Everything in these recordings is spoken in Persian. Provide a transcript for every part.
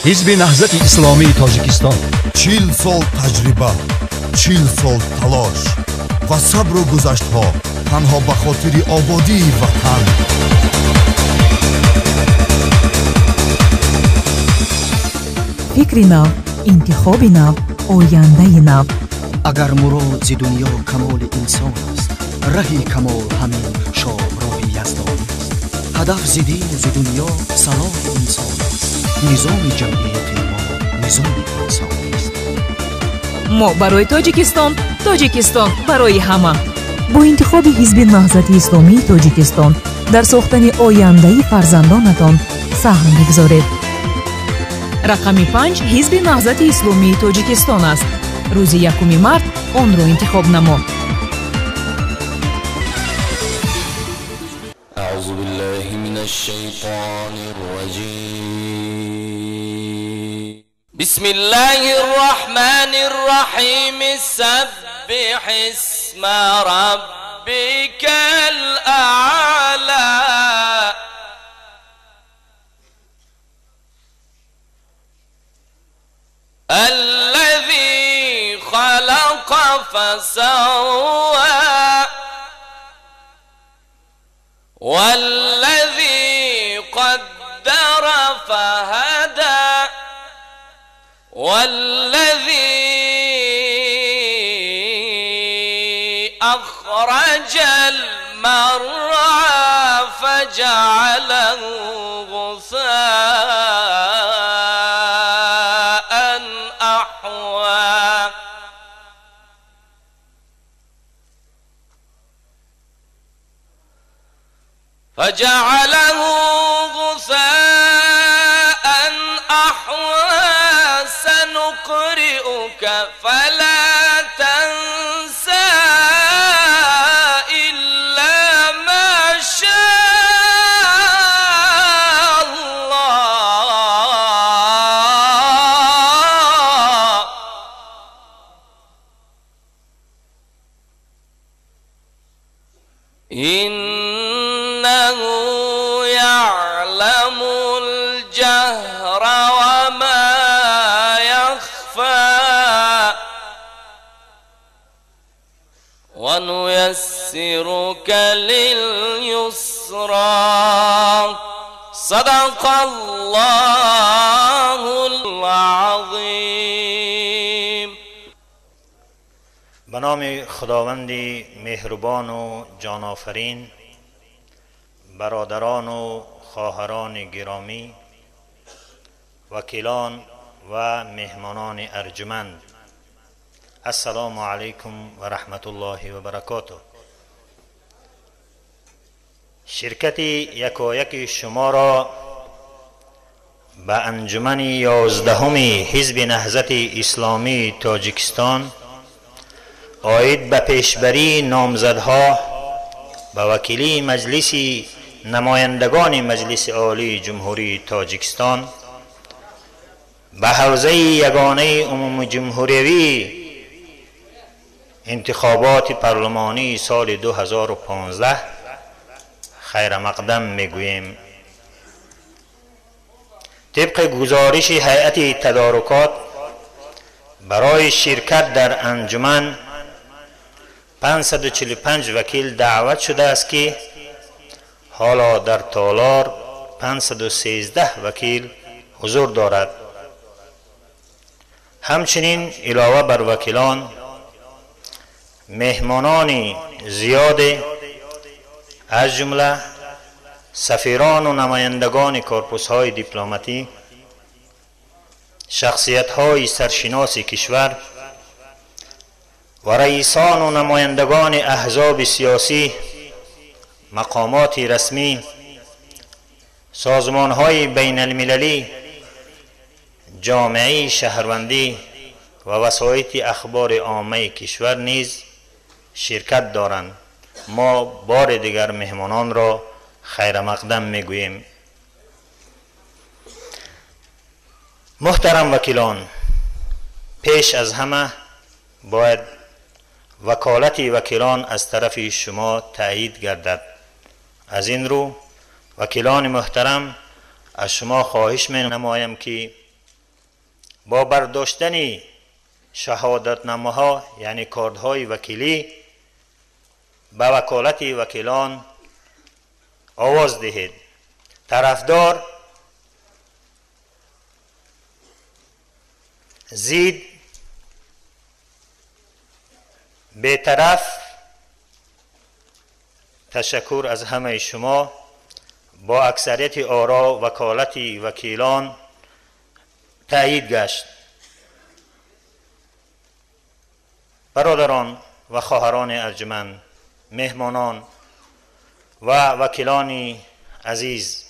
حزب نهضت اسلامی تاجیکستان 40 سال تجربه، 40 سال تلاش و صبر و گذشت‌ها تنها به خاطر آبادی وطن. فکر نو، انتخاب نو، آینده نو. اگر مراد ز دنیا کمال انسان است، راه کمال همین شامراه یزدان است. هدف ز دین و ز دنیا صلاح انسان است. نظام جمعیت ما نظام انسان است. ما برای تاجیکستان، تاجیکستان برای همه. با انتخاب حزب نهضت اسلامی تاجیکستان در ساختن آینده فرزندانتان سهم بگذارید. رقم 5 حزب نهضت اسلامی تاجیکستان است. روز 1 مارس آن را انتخاب نما. اعوذ بالله من الشیطان الرجیم. بسم الله الرحمن الرحیم. سبح اسم ربک الاعلی. الذي خلق فسوى والذي قدر فهدى والذي أخرج المرعى فجعله غثاء أحوى. فجعله غثاء أحوى. سنقرئك فلا تنسى إلا ما شاء الله. إنه يعلم الجهر وما يخفى. ونيسرك لليسرى. صدق الله العظيم. به نام خداوند مهربان و جان آفرین. برادران و خواهران گرامی، وکیلان و مهمانان ارجمند، السلام علیکم و رحمت الله و برکاته. شرکت یکایک شما را به انجمن 11 حزب نهضت اسلامی تاجیکستان عاید به پیشبری نامزدها به وکیلی مجلس نمایندگان مجلس عالی جمهوری تاجیکستان به حوزه یگانه عموم جمهوری انتخابات پارلمانی سال 2015 خیر مقدم میگوییم. طبق گزارش هیئت تدارکات برای شرکت در انجمن 545 وکیل دعوت شده است که حالا در تالار 513 وکیل حضور دارد. همچنین علاوه بر وکیلان مهمانان زیاد از جمله سفیران و نمایندگان کورپوس‌های دیپلماتی، شخصیت‌های سرشناس کشور و رئیسان و نمایندگان احزاب سیاسی، مقامات رسمی، سازمان‌های بین المللی، جامعه شهروندی و وسایط اخبار عامه کشور نیز شرکت دارند. ما بار دیگر مهمانان را خیر مقدم میگوییم. محترم وکیلان، پیش از همه باید وکالت وکیلان از طرف شما تایید گردد. از این رو وکیلان محترم از شما خواهش می نمایم که با برداشتن شهادتنامه‌ها یعنی کارت‌های وکیلی به وکالت وکیلان آواز دهید. طرفدار زید بی‌طرف تشکر از همه شما. با اکثریت آرا وکالت وکیلان تایید گشت. برادران و خواهران ارجمند، مهمانان و وکیلان عزیز،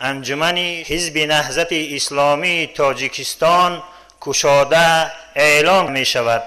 انجمن حزب نهضت اسلامی تاجیکستان گشاده اعلام می شود.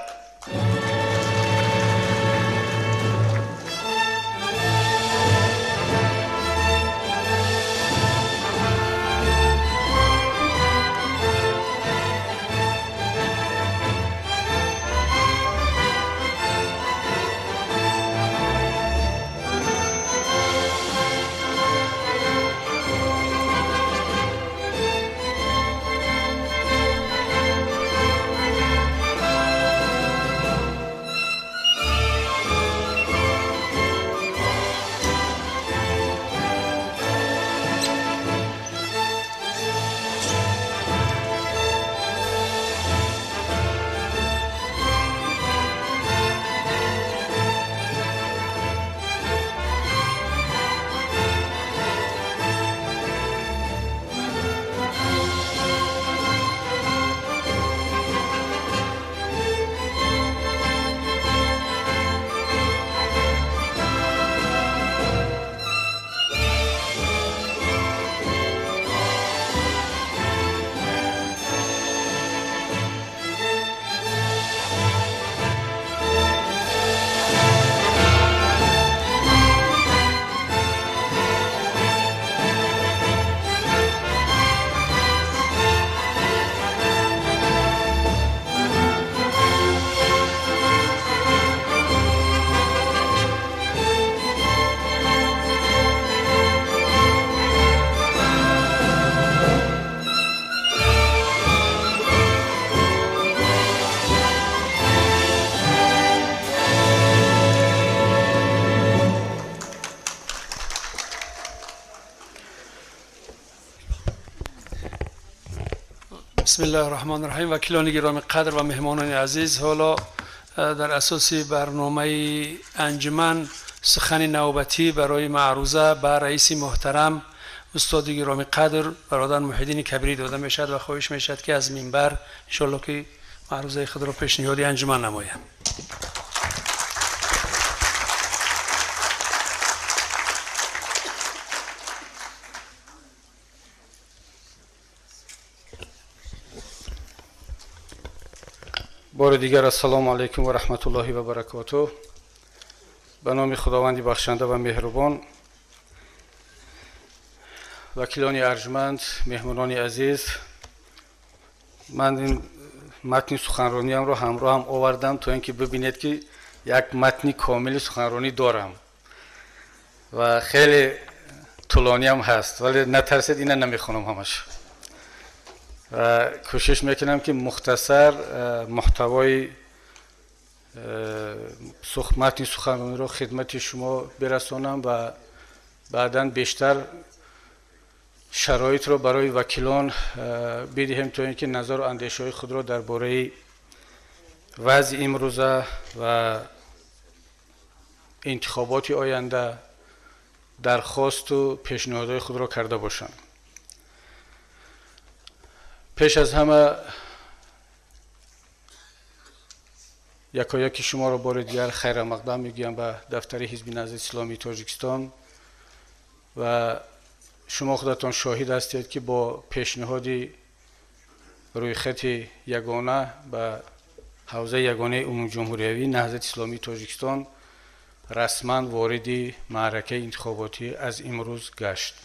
بسم الله الرحمن الرحیم. وکیلان گرامی قدر و مهمانان عزیز، حالا در اساس برنامه انجمن سخن نوبتی برای معروضه به رئیس محترم استاد گرامی قدر برادر محیدین کبیری داده میشد و خواهش میشد که از منبر ان شاءالله که معروضه خود را پیشنهادی انجمن نمایند. بار دیگر السلام علیکم و رحمت الله و برکاته. به نام خداوند بخشنده و مهربان، وکیلان ارجمند، مهمانان عزیز، من این متن سخنرانیم را همراه هم آوردم تا اینکه ببینید که یک متن کامل سخنرانی دارم و خیلی طولانی هم هست، ولی نترسید اینا نمیخونم همش و کوشش میکنم که مختصر محتوای متن سخنرانی رو خدمت شما برسانم و بعداً بیشتر شرایط رو برای وکیلان بدهیم تا اینکه نظر و اندیشه‌های خود را درباره وضع امروزه و انتخابات آینده درخواست و پیشنهادهای خود را کرده باشند. پیش از همه یکایک شما را بار دیگر خیر مقدم میگویم به دفتر حزب نهضت اسلامی تاجیکستان و شما خودتان شاهد هستید که با پیشنهاد روی خط یگانه به حوزه یگانه عمومی جمهوری نهضت اسلامی تاجیکستان رسما وارد معرکه انتخاباتی از امروز گشت.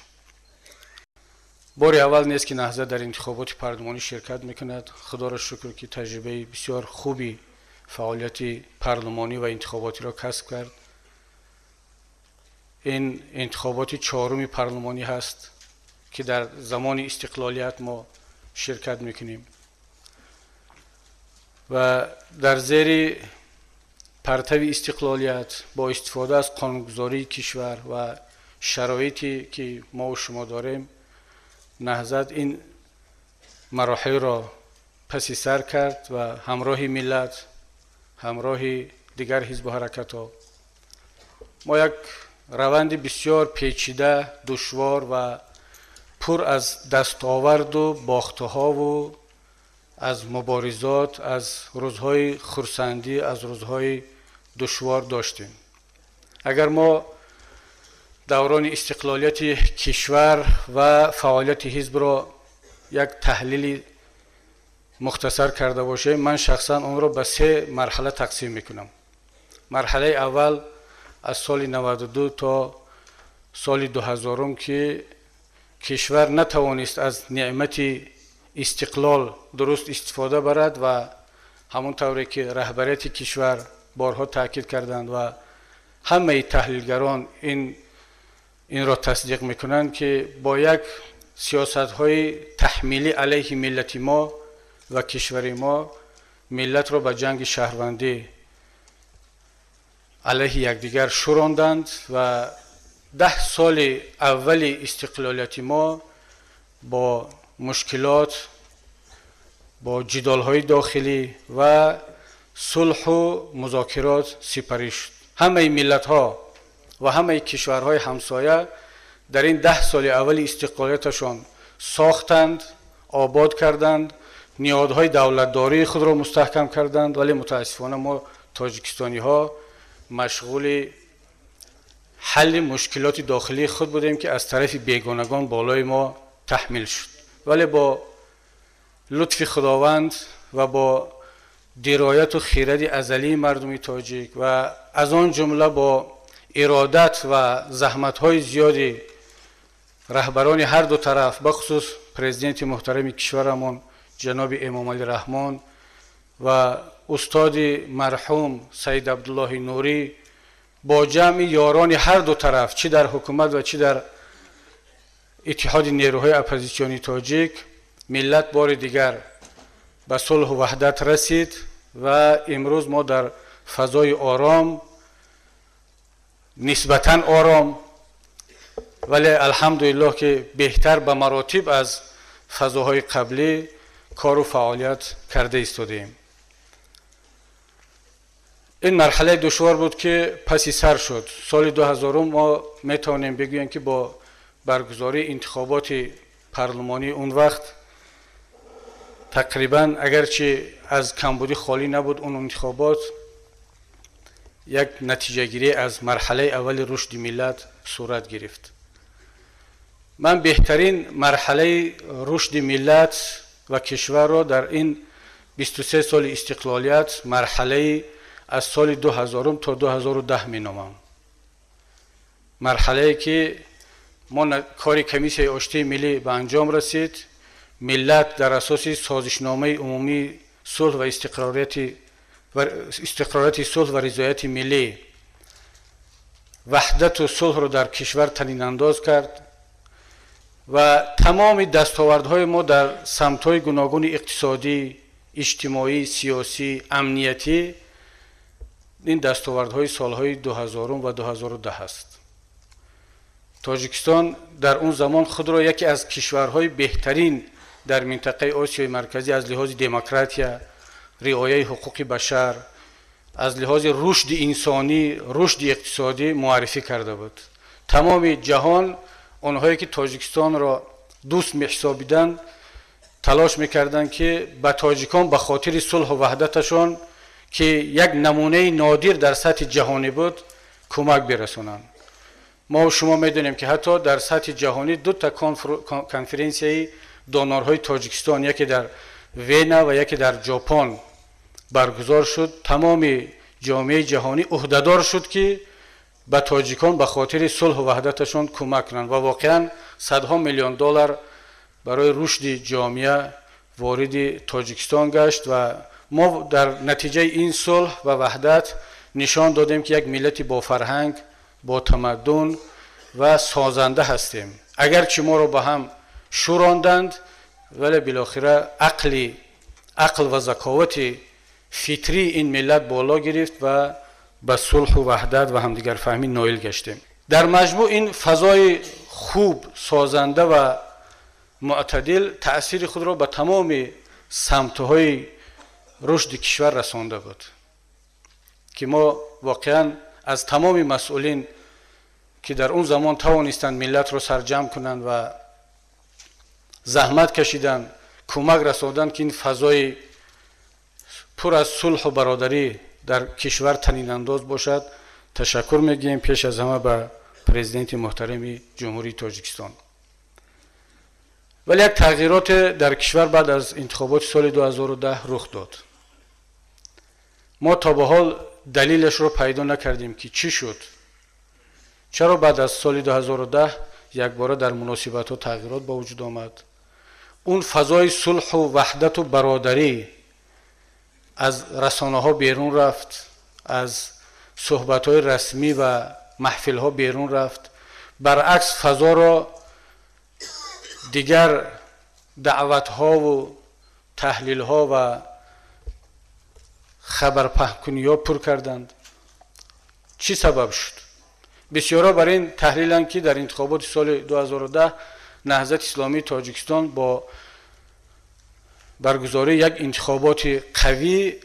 بار اول نیست که نهضت در انتخابات پارلمانی شرکت میکند. خدا را شکر که تجربه بسیار خوبی فعالیت پارلمانی و انتخاباتی را کسب کرد. این انتخابات چهارم پارلمانی هست که در زمان استقلالیت ما شرکت میکنیم و در زیر پرتو استقلالیت با استفاده از قانونگذاری کشور و شرایطی که ما و شما داریم نهضت این مراحل را پس سر کرد و همراه ملت، همراه دیگر حزب و حرکت ها ما یک روند بسیار پیچیده، دشوار و پر از دستاورد و باختها و از مبارزات، از روزهای خرسندی، از روزهای دشوار داشتیم. اگر ما دوران استقلالیت کشور و فعالیت حزب را یک تحلیل مختصر کرده باشیم، من شخصا اون را به 3 مرحله تقسیم میکنم. مرحله اول از سال 92 تا سال 2000 که کشور نتوانست از نعمت استقلال درست استفاده برد و همون طوری که رهبریت کشور بارها تاکید کردند و همه تحلیلگران این را تصدیق میکنند که با یک سیاست های تحمیلی علیه ملت ما و کشور ما ملت را به جنگ شهروندی علیه یکدیگر شوراندند و 10 سال اول استقلالیت ما با مشکلات، با جدال‌های داخلی و صلح و مذاکرات سپری شد. همه ملت‌ها و همه کشورهای همسایه در این 10 سال اول استقلالیتشان ساختند، آباد کردند، نیازهای دولتداری خود را مستحکم کردند، ولی متاسفانه ما تاجیکستانی ها مشغول حل مشکلات داخلی خود بودیم که از طرف بیگانگان بالای ما تحمیل شد. ولی با لطف خداوند و با درایت و خیرت ازلی مردم تاجیک و از آن جمله با ارادت و زحمت‌های زیادی رهبران هر دو طرف، بخصوص پرزیدنت محترم کشورمون جناب امام علی رحمان و استاد مرحوم سید عبدالله نوری، با جمع یاران هر دو طرف، چه در حکومت و چه در اتحاد نیروهای اپوزیسیونی تاجیک، ملت بار دیگر به صلح و وحدت رسید و امروز ما در فضای آرام، نسبتاً آرام، ولی الحمدلله که بهتر به مراتب از فضاهای قبلی کار و فعالیت کرده ایستادیم. این مرحله دشوار بود که پس سر شد. سال 2000 ما میتونیم بگوییم که با برگزاری انتخابات پارلمانی اون وقت تقریبا اگرچه از کمبودی خالی نبود اون انتخابات، یک نتیجه گیری از مرحله اول رشد ملت صورت گرفت. من بهترین مرحله رشد ملت و کشور را در این 23 سال استقلالیت مرحله از سال 2000 تا 2010 می نامم. مرحله که ما کار کمیسیون آشتی ملی به انجام رسید. ملت در اساس سازشنامه عمومی صلح و استقراریت صلح و رضایت ملی وحدت و صلح را در کشور طنین انداز کرد و تمام دستاوردهای ما در سمت‌های گوناگون اقتصادی، اجتماعی، سیاسی، امنیتی، این دستاوردهای سالهای 2000 و 2010 است. تاجیکستان در اون زمان خود را یکی از کشورهای بهترین در منطقه آسیای مرکزی از لحاظ دموکراتیا، رعایت حقوق بشر، از لحاظ رشد انسانی، رشد اقتصادی معرفی کرده بود. تمام جهان اونهایی که تاجیکستان را دوست می‌حسابیدند تلاش می‌کردند که به تاجیکان به خاطر صلح و وحدتشان که یک نمونه نادر در سطح جهانی بود کمک برسونند. ما و شما می‌دونیم که حتی در سطح جهانی 2 تا کنفرانسیای دانارهای تاجیکستان، یکی در وینا و یکی در ژاپن برگزار شد. تمام جامعه جهانی عهده‌دار شد که به تاجیکان به خاطر صلح و وحدتشان کمک کنند و واقعا صدها میلیون دلار برای رشد جامعه وارد تاجیکستان گشت و ما در نتیجه این صلح و وحدت نشان دادیم که یک ملت با فرهنگ، با تمدن و سازنده هستیم. اگرچه ما رو با هم شوراندند ولی بالاخره عقل و ذکاوت فطری این ملت بالا گرفت و به صلح و وحدت و همدیگر فهمی نایل گشتیم. در مجموع این فضای خوب، سازنده و معتدل تأثیر خود را به تمام سمت‌های رشد کشور رسانده بود که ما واقعا از تمام مسئولین که در اون زمان توانستند ملت را سرجم کنند و زحمت کشیدند، کمک رساندند که این فضای پر از صلح و برادری در کشور طنین انداز باشد، تشکر میگیم. پیش از همه به پرزیدنت محترم جمهوری تاجیکستان. ولی یک تغییرات در کشور بعد از انتخابات سال 2010 رخ داد. ما تا به حال دلیلش رو پیدا نکردیم که چی شد، چرا بعد از سال 2010 یک باره در مناسبت ها تغییرات با وجود آمد. اون فضای صلح و وحدت و برادری از رسانه ها بیرون رفت، از صحبت های رسمی و محفل ها بیرون رفت. برعکس فضا را دیگر دعوت ها و تحلیل ها و خبر پهن‌کنی ها پر کردند. چی سبب شد؟ بسیارا برای این تحلیلند که در انتخابات سال 2010 نهضت اسلامی تاجیکستان با برگزاری یک انتخابات قوی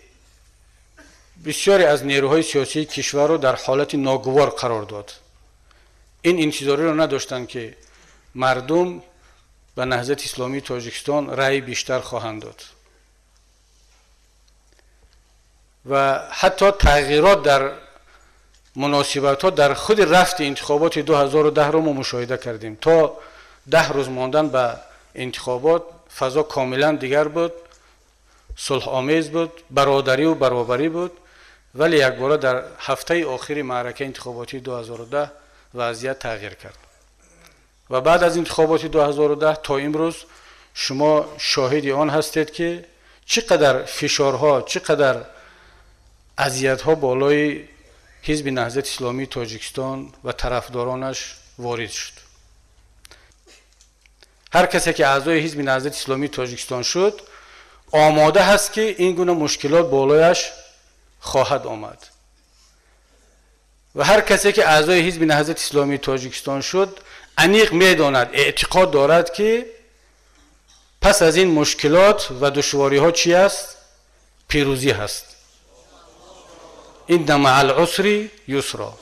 بسیاری از نیروهای سیاسی کشور را در حالت ناگوار قرار داد. این انتظاری را نداشتند که مردم به نهضت اسلامی تاجیکستان رأی بیشتر خواهند داد و حتی تغییرات در مناسبت ها در خود رفت انتخابات 2010 را ما مشاهده کردیم. تا 10 روز ماندن به انتخابات فضا کاملا دیگر بود، صلح آمیز بود، برادری و برابری بود. ولی یک بار در هفته آخر معرکه انتخاباتی 2010 وضعیت تغییر کرد و بعد از انتخابات 2010 تا امروز شما شاهد آن هستید که چقدر فشارها، چقدر اذیت‌ها بالای حزب نهضت اسلامی تاجیکستان و طرفدارانش وارد شد. هر کسی که اعضای حزب نهضت اسلامی تاجیکستان شد آماده هست که این گونه مشکلات بالایش خواهد آمد و هر کسی که اعضای حزب نهضت اسلامی تاجیکستان شد عمیق میداند، اعتقاد دارد که پس از این مشکلات و دشواری ها چی است؟ پیروزی هست. این مع العسر یسرا.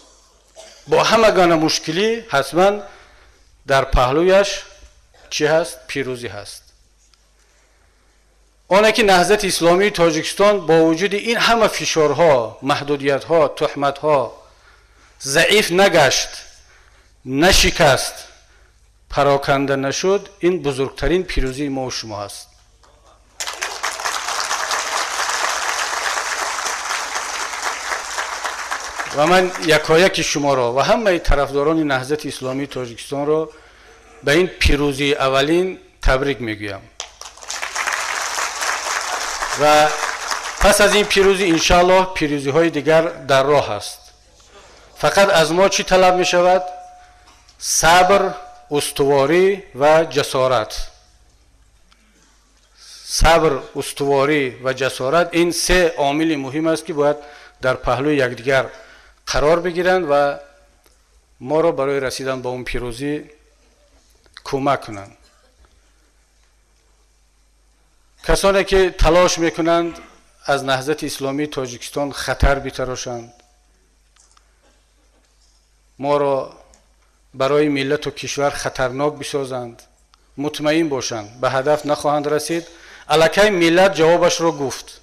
با همه گونه مشکلی حتما در پهلویش چی هست؟ پیروزی هست. آنه که نهضت اسلامی تاجیکستان با وجود این همه فشارها، محدودیت‌ها، تهمت‌ها ضعیف نگشت، نشکست، پراکنده نشد، این بزرگترین پیروزی ما و شما است. و من یکایک شما را و همه طرفداران نهضت اسلامی تاجیکستان را به این پیروزی اولین تبریک میگویم و پس از این پیروزی انشاءالله پیروزی های دیگر در راه است. فقط از ما چی طلب می شود؟ صبر، استواری و جسارت. صبر، استواری و جسارت این سه عامل مهم است که باید در پهلوی یکدیگر قرار بگیرند و ما را برای رسیدن به اون پیروزی کمک کنند. کسانی که تلاش میکنند از نهضت اسلامی تاجیکستان خطر بیتراشند، ما را برای ملت و کشور خطرناک بسازند، مطمئن باشند به هدف نخواهند رسید. الکی ملت جوابش را گفت.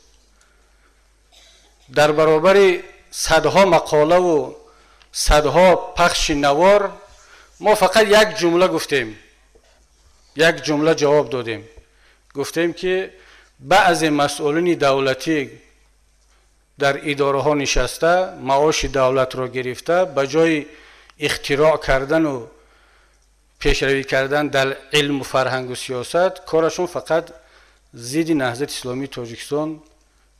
در برابر صدها مقاله و صدها پخش نوار ما فقط یک جمله گفتیم، یک جمله جواب دادیم. گفتیم که بعض مسئولین دولتی در اداره ها نشسته، معاش دولت را گرفته، به جای اختراع کردن و پیشروی کردن در علم و فرهنگ و سیاست، کارشون فقط ضد نهضت اسلامی تاجیکستان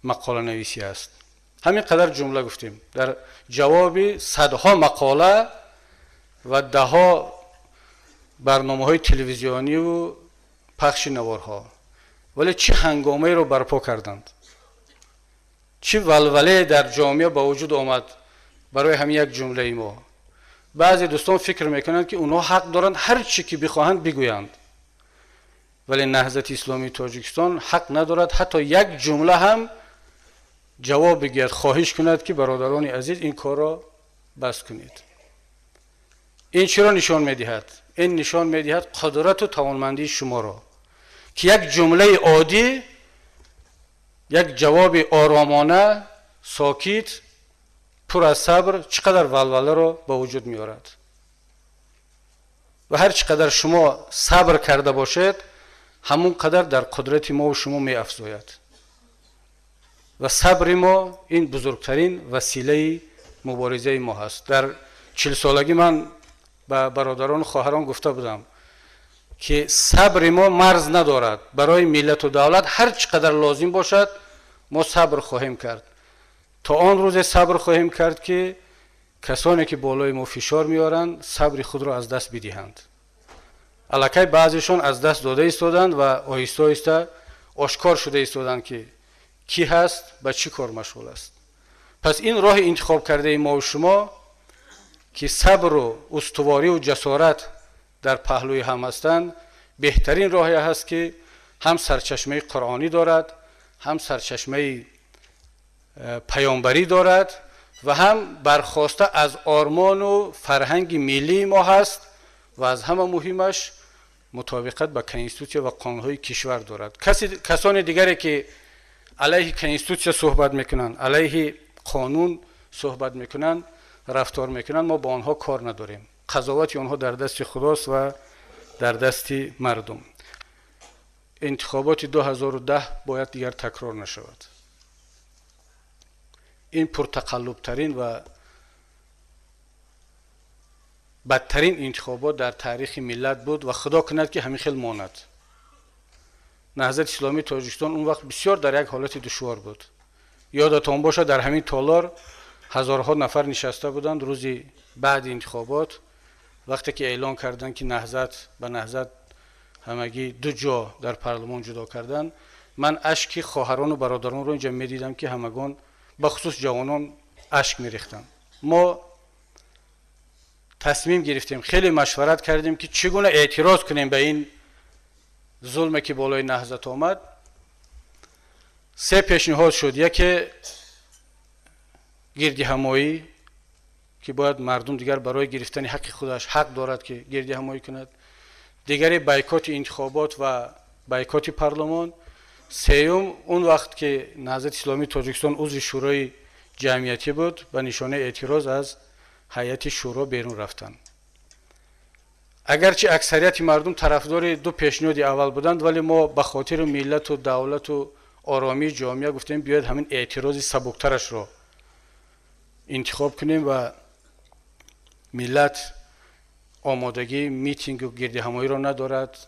مقاله نویسی است. همین قدر جمله گفتیم در جواب صدها مقاله و دهها برنامه های تلویزیونی و پخش نوارها. ولی چه هنگامه رو برپا کردند، چی ولوله در جامعه با وجود آمد برای همین یک جمله ما. بعضی دوستان فکر میکنند که اونها حق دارند هر چی که بخواهند بگویند، ولی نهضت اسلامی تاجیکستان حق ندارد حتی یک جمله هم جواب بگیرد، خواهش کند که برادران عزیز این کار را بس کنید. این چرا نشان میدهد؟ این نشان میدهد قدرت و توانمندی شما را که یک جمله عادی، یک جواب آرامانه، ساکت، پر از صبر چقدر ولوله را با وجود میارد. و هر چقدر شما صبر کرده باشید همون قدر در قدرت ما و شما می افزاید. و صبر ما این بزرگترین وسیله مبارزه ما هست. در 40 سالگی من به برادران و خواهران گفته بودم که صبر ما مرز ندارد. برای ملت و دولت هر چقدر لازم باشد ما صبر خواهیم کرد. تا آن روز صبر خواهیم کرد که کسانی که بالای ما فشار میارند صبر خود را از دست بدهند. الکی بعضیشون از دست داده ایستادند و آهسته آهسته آشکار شده ایستادند که کی هست به چی کار مشغول است. پس این راه انتخاب کرده ما و شما که صبر و استواری و جسارت در پهلوی هم هستند بهترین راهی هست که هم سرچشمه قرآنی دارد، هم سرچشمه پیامبری دارد و هم برخواسته از آرمان و فرهنگ ملی ما هست و از همه مهمش مطابقت با کنستیتوسیون و قانون‌های کشور دارد. کسان دیگری که علیه کنستیتوسیون صحبت میکنن، علیه قانون صحبت میکنن، رفتار میکنن، ما با آنها کار نداریم. قضاوت آنها در دست خداست و در دست مردم. انتخابات 2010 باید دیگر تکرار نشود. این پرتقلب ترین و بدترین انتخابات در تاریخ ملت بود و خدا کند که همین خیل ماند. نهضت اسلامی تاجیکستان اون وقت بسیار در یک حالت دشوار بود. یادتان باشه در همین تالار هزارها نفر نشسته بودند روزی بعد انتخابات، وقتی که اعلان کردن که نهضت همگی 2 جا در پارلمان جدا کردن، من اشک خواهران و برادران رو اینجا میدیدم که همگان بخصوص جوانان اشک میریختن. ما تصمیم گرفتیم، خیلی مشورت کردیم که چگونه اعتراض کنیم به این ظلمی که بالای نهضت آمد. 3 پیشنهاد شد. یکی گردی همایی که باید مردم دیگر برای گرفتن حق خودش حق دارد که گردی همایی کند. دیگری بایکوت انتخابات و بایکوت پارلمان. سوم اون وقت که نهضت اسلامی تاجیکستان عضو شورای جمعیتی بود به نشانه اعتراض از هیئت شورا بیرون رفتن. اگرچه اکثریت مردم طرفدار 2 پیشنهاد اول بودند، ولی ما به خاطر ملت و دولت و آرامی جامعه گفتیم بیاید همین اعتراض سبکترش رو انتخاب کنیم و ملت آمادگی میتینگ و گردی همایی را ندارد.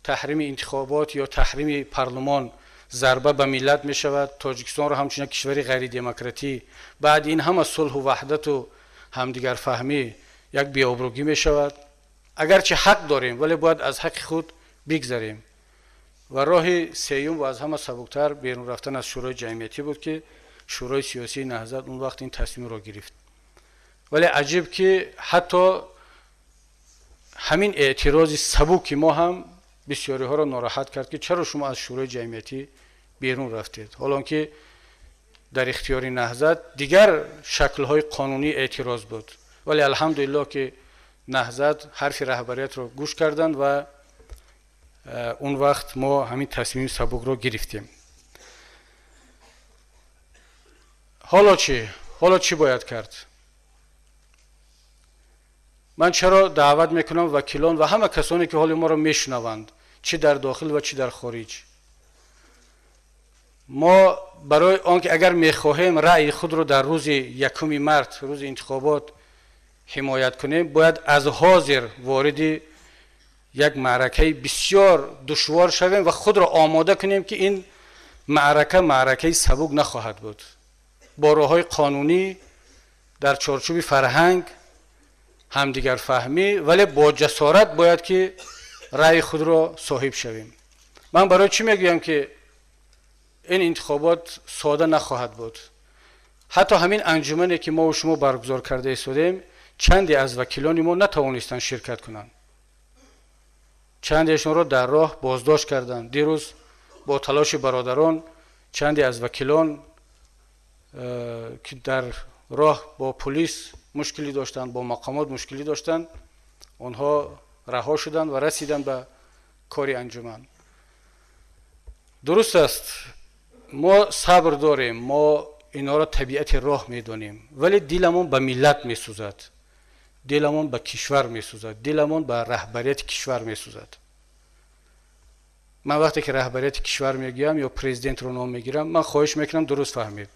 تحریم انتخابات یا تحریم پارلمان ضربه به ملت می شود. تاجیکستان را همچنین کشوری غیر دموکراتی بعد این همه صلح و وحدت و همدیگر فهمی یک بی‌آبرویی می شود. اگرچه حق داریم ولی باید از حق خود بگذریم. و راه سوم و از همه سبکتر بیرون رفتن از شورای جمعیتی بود که شورای سیاسی نهضت اون وقت این تصمیم را گرفت. ولی عجیب که حتی همین اعتراض سبک ما هم بسیاری ها را ناراحت کرد که چرا شما از شورای جمعیتی بیرون رفتید، حالا که در اختیار نهضت دیگر شکل‌های قانونی اعتراض بود. ولی الحمدلله که نهضت حرف رهبریت را گوش کردند و اون وقت ما همین تصمیم سبک را گرفتیم. حالا چی باید کرد؟ من چرا دعوت میکنم وکیلان و همه کسانی که حال ما را میشنوند، چی در داخل و چی در خارج، ما برای آنکه اگر میخواهیم رأی خود را در روز 1 مارس روز انتخابات حمایت کنیم، باید از حاضر وارد یک معرکه بسیار دشوار شویم و خود را آماده کنیم که این معرکه سبک نخواهد بود. با راه‌های قانونی در چارچوب فرهنگ همدیگر فهمی، ولی با جسارت باید که رأی خود را صاحب شویم. من برای چی میگویم که این انتخابات ساده نخواهد بود. حتی همین انجمنی که ما و شما برگزار کرده ایستادیم، چندی از وکیلان ما نتوانستند شرکت کنند. چندیشون را در راه بازداشت کردند. دیروز با تلاش برادران چندی از وکیلان که در راه با پلیس مشکلی داشتند، با مقامات مشکلی داشتند، آنها رها شدند و رسیدند به کاری انجمن. درست است، ما صبر داریم، ما اینا را طبیعت راه میدونیم، ولی دلمون به ملت میسوزد، دلمون به کشور میسوزد، دلمون به رهبریت کشور میسوزد. من وقتی که رهبریت کشور میگم یا پرزیدنت رو نام میگیرم، من خواهش میکنم درست فهمید.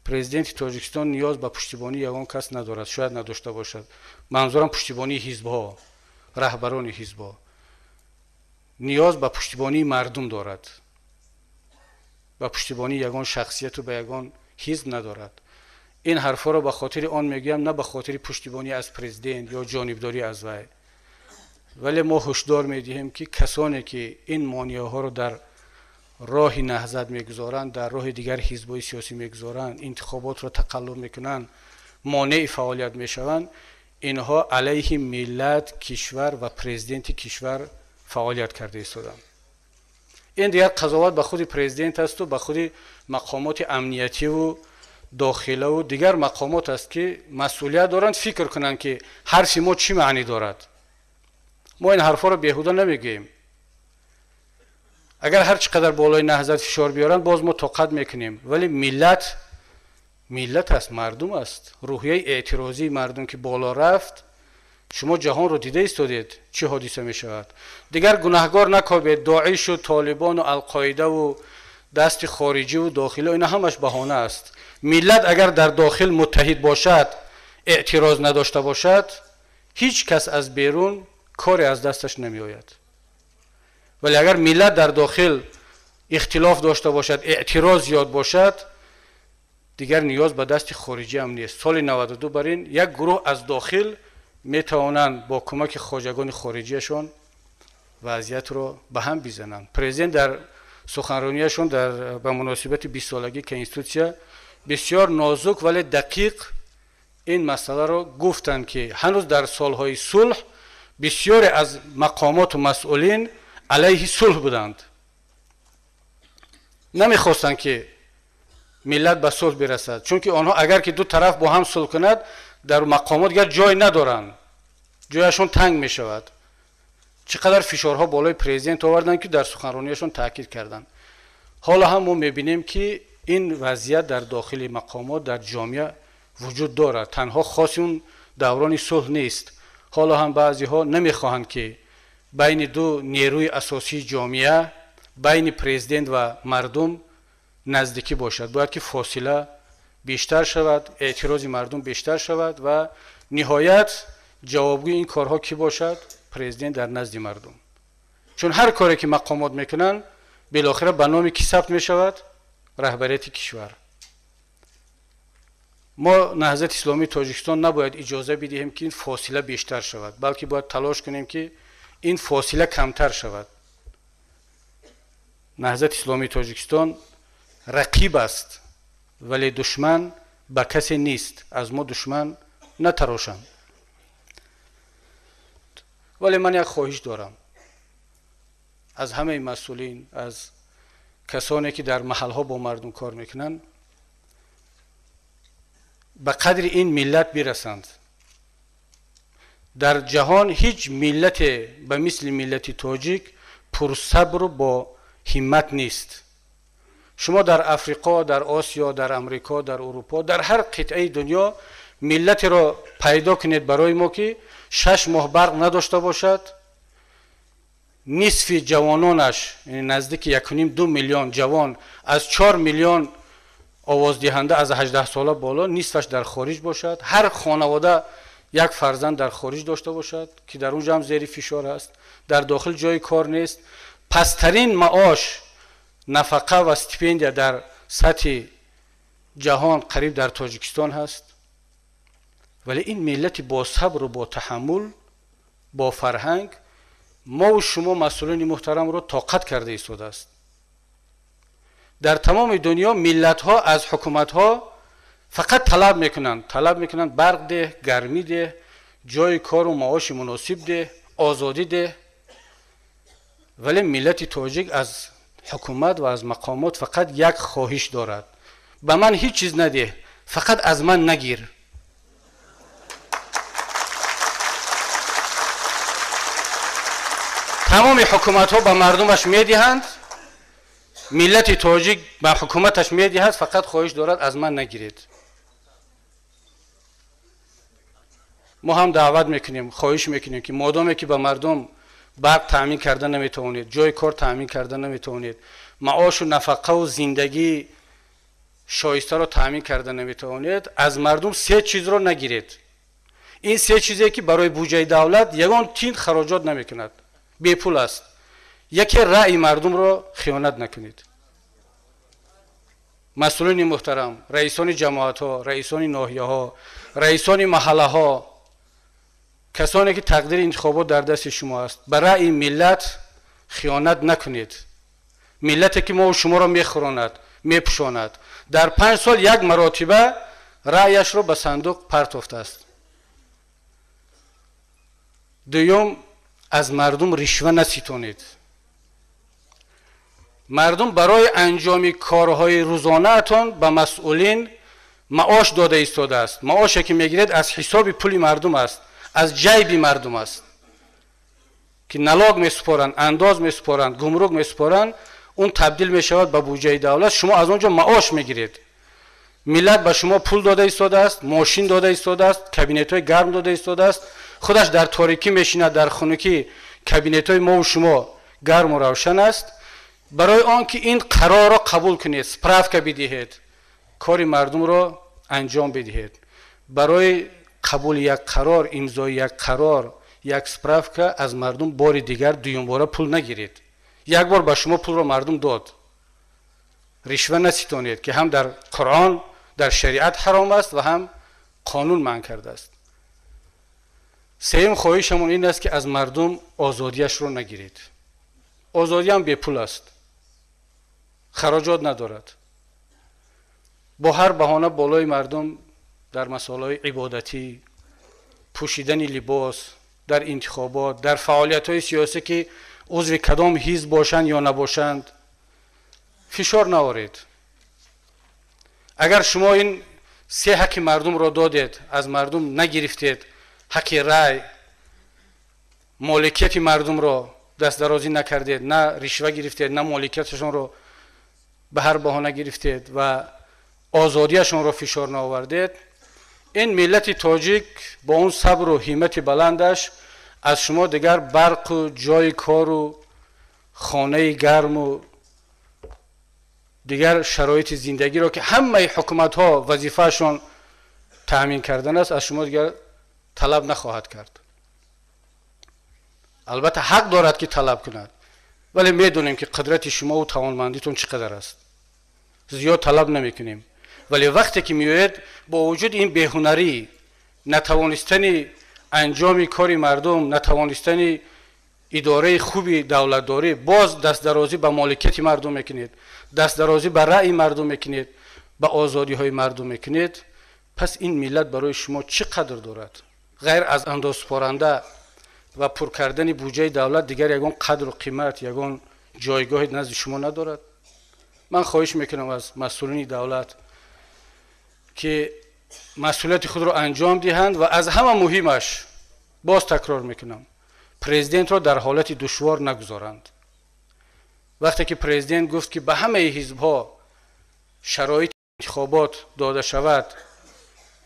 پرزیدنت تاجیکستان نیاز به پشتیبانی یگان کس ندارد، شاید نداشته باشد. منظورم پشتیبانی حزب‌ها، رهبران حزب‌ها. نیاز به پشتیبانی مردم دارد، به پشتیبانی یگان شخصیت و به یگان حزب ندارد. این حرفا رو به خاطر آن میگم، نه به خاطر پشتیبانی از پرزیدنت یا جانبداری از وی. ولی ما هشدار میدهیم که کسانی که این مانعه ها رو در راه نهضت میگذارند، در راه دیگر حزب‌های سیاسی میگذارند، انتخابات رو تقلب میکنند، مانع فعالیت میشوند، اینها علیه ملت، کشور و پرزیدنت کشور فعالیت کرده ایستادند. این دیگر قضاوت به خود پرزیدنت است و به خود مقامات امنیتی و داخله و دیگر مقامات است که مسئولیت دارند فکر کنند که حرف ما چی معنی دارد. ما این حرفا رو بیهوده نمیگیم. اگر هر چقدر بالای نهضت فشار بیارند باز ما طاقت میکنیم، ولی ملت است، مردم است. روحیه اعتراضی مردم که بالا رفت، شما جهان رو دیده ایستادید چه حادثه می شود. دیگر گناهگار نکابید، داعش و طالبان و القاعده و دست خارجی و داخلی اینا همش بهانه است. ملت اگر در داخل متحد باشد، اعتراض نداشته باشد، هیچ کس از بیرون کاری از دستش نمی آید. ولی اگر ملت در داخل اختلاف داشته باشد، اعتراض زیاد باشد، دیگر نیاز به دست خارجی هم نیست. سال 92 برین یک گروه از داخل می توانند با کمک خواجگان خارجیشون وضعیت رو به هم بزنند. پرزیدنت در سخنرانیشون به مناسبت 20 سالگی کنستیتوسیا بسیار نازک ولی دقیق این مسئله رو گفتند که هنوز در سالهای صلح بسیاری از مقامات و مسئولین علیه صلح بودند، نمیخواستند که ملت به صلح برسد، چون که آنها اگر که دو طرف با هم صلح کند در مقامات دیگر جای ندارند، جایشون تنگ می شود. چقدر فشارها بالای پرزیدنت آوردند که در سخنرانیشون تاکید کردند. حالا هم ما میبینیم که این وضعیت در داخل مقامات در جامعه وجود دارد، تنها خاص اون دوران صلح نیست. حالا هم بعضی ها نمیخواهند که بین دو نیروی اساسی جامعه، بین پرزیدنت و مردم نزدیکی باشد. باید که فاصله بیشتر شود، اعتراض مردم بیشتر شود و نهایت جوابگوی این کارها کی باشد؟ پرزیدنت در نزد مردم. چون هر کاری که مقامات میکنن بالاخره به نام کی ثبت میشود؟ رهبریت کشور. ما نهضت اسلامی تاجیکستان نباید اجازه بدهیم که این فاصله بیشتر شود، بلکه باید تلاش کنیم که این فاصله کمتر شود. نهضت اسلامی تاجیکستان رقیب است ولی دشمن به کسی نیست. از ما دشمن نتراشند. ولی من یک خواهش دارم از همه مسئولین، از کسانی که در محلها با مردم کار میکنن، به قدر این ملت برسند. در جهان هیچ ملت به مثل ملت تاجیک پرصبر و با همت نیست. شما در افریقا، در آسیا، در امریکا، در اروپا، در هر قطعه دنیا ملت را پیدا کنید برای ما که 6 ماه برق نداشته باشد، نصف جوانانش یعنی نزدیک 1.5-2 میلیون جوان از 4 میلیون آوازدهنده از 18 ساله بالا نصفش در خارج باشد، هر خانواده یک فرزند در خارج داشته باشد که در اونجا هم زیر فشار است، در داخل جای کار نیست، پسترین معاش، نفقه و استیپندیا در سطح جهان قریب در تاجیکستان هست. ولی این ملت با صبر و با تحمل، با فرهنگ، ما و شما مسئولین محترم رو طاقت کرده ایستاده است. در تمام دنیا ملت ها از حکومت ها فقط طلب میکنن برق ده، گرمی ده، جای کار و معاش مناسب ده، آزادی ده. ولی ملت تاجیک از حکومت و از مقامات فقط یک خواهش دارد: به من هیچ چیز نده، فقط از من نگیر. تمام حکومت ها به مردمش میدهند، ملت تاجیک به حکومتش میدهد، فقط خواهش دارد از من نگیرید. ما هم دعوت میکنیم، خواهش میکنیم که مادامی که به مردم برق تامین کردن نمیتونید، جای کار تامین کردن نمیتونید، معاش و نفقه و زندگی شایسته رو تامین کردن نمیتونید، از مردم 3 چیز رو نگیرید. این 3 چیزی که برای بودجه دولت یگان تین خراجات نمیکند، بی پول است. یکی رأی مردم رو خیانت نکنید. مسئولین محترم، رئیسان جماعت ها، رئیسان ناحیه ها، رئیسان محله ها، کسانی که تقدیر انتخابات در دست شما است، برای ملت خیانت نکنید. ملتی که ما و شما را میخوراند، میپشاند، در 5 سال 1 مرتبه رأیش را به صندوق پرتافته است. دوم، از مردم رشوه نستانید. مردم برای انجام کارهای روزانه اتان به مسئولین معاش داده ایستاده است. معاشی که میگیرید از حساب پول مردم است، از جیب مردم است که نلاگ میسپارند، انداز میسپارند، گمرک میسپارند، اون تبدیل میشود به بودجه دولت. شما از اونجا معاش میگیرید. ملت به شما پول داده ایستاده است، ماشین داده ایستاده است، کابینت های گرم داده ایستاده است، خودش در تاریکی میشیند، در خنکی کابینت های ما و شما گرم و روشن است. برای آنکه این قرار را قبول کنید، سپرافکا بدهید، کار مردم را انجام بدهید. برای قبول یک قرار، امضای یک قرار، یک سپرافکا از مردم بار دیگر دوم باره پول نگیرید. 1 بار به شما پول را مردم داد. رشوه نستانید که هم در قرآن، در شریعت حرام است و هم قانون منع کرده است. سوم خواهشمون این است که از مردم آزادیش رو نگیرید. آزادی هم بی پول است، خراجات ندارد. با هر بهانه بالای مردم در مسائل عبادتی، پوشیدن لباس، در انتخابات، در فعالیت‌های سیاسی که عضو کدام حزب باشند یا نباشند فشار نوارید. اگر شما این 3 حق مردم را دادید، از مردم نگرفتید، حق رأی، مالکیت مردم را دست درازی نکردید، نه رشوه گرفتید، نه مالکیتشون را به هر بهانه گرفتید و آزادیشون را فشار نآوردید، این ملت تاجیک با اون صبر و همت بلندش از شما دیگر برق و جای کار و خانه گرم و دیگر شرایط زندگی را که همه حکومت ها وظیفهشون تأمین کردن است، از شما دیگر طلب نخواهد کرد. البته حق دارد که طلب کند، ولی میدونیم که قدرت شما و توانمندیتون چقدر است. زیاد طلب نمیکنیم. ولی وقتی که میوید با وجود این بیهنری، نتوانستن انجام کار مردم، نتوانستن اداره خوبی دولتداری، باز دست درازی به مالکیت مردم میکنید، دست درازی به رأی مردم میکنید، به آزادی های مردم میکنید، پس این ملت برای شما چقدر دارد؟ غیر از اندازه‌سپارنده و پر کردن بودجه دولت دیگر یگان قدر و قیمت، یگان جایگاه نزد شما ندارد. من خواهش میکنم از مسئولین دولت که مسئولیت خود را انجام دهند و از همه مهمش باز تکرار میکنم، پرزیدنت را در حالت دشوار نگذارند. وقتی که پرزیدنت گفت که به همه حزب‌ها شرایط انتخابات داده شود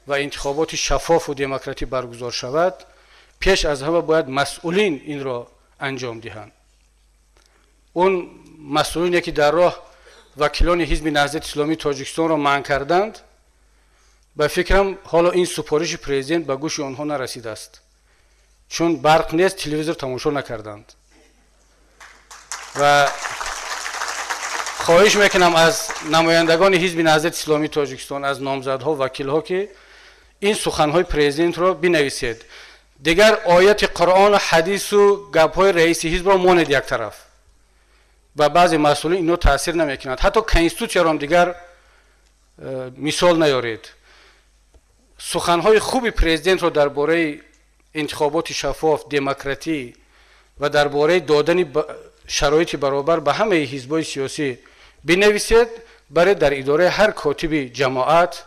و انتخابات شفاف و دموکراتیک برگزار شود، پیش از همه باید مسئولین این را انجام دهند. اون مسئولینی که در راه وکیلان حزب نهضت اسلامی تاجیکستان را منع کردند، به فکرم حالا این سپارش پرزیدنت به گوش آنها نرسیده است، چون برق نیست، تلویزیون تماشا نکردند. و خواهش میکنم از نمایندگان حزب نهضت اسلامی تاجیکستان، از نامزدها و وکیلها که این سخنهای پرزیدنت را بنویسید. دیگر آیت قرآن و حدیث و گپ‌های رئیس حزب را ماند یک طرف. و بعضی مسئولین اینو تاثیر نمیکنند. حتی کنستیتوسیون هم دیگر مثال نیارید. سخنهای خوبی پرزیدنت رو درباره انتخابات شفاف، دموکراتی و درباره دادن شرایط برابر به همه حزب‌های سیاسی بنویسید، برای در اداره هر کاتب جماعت،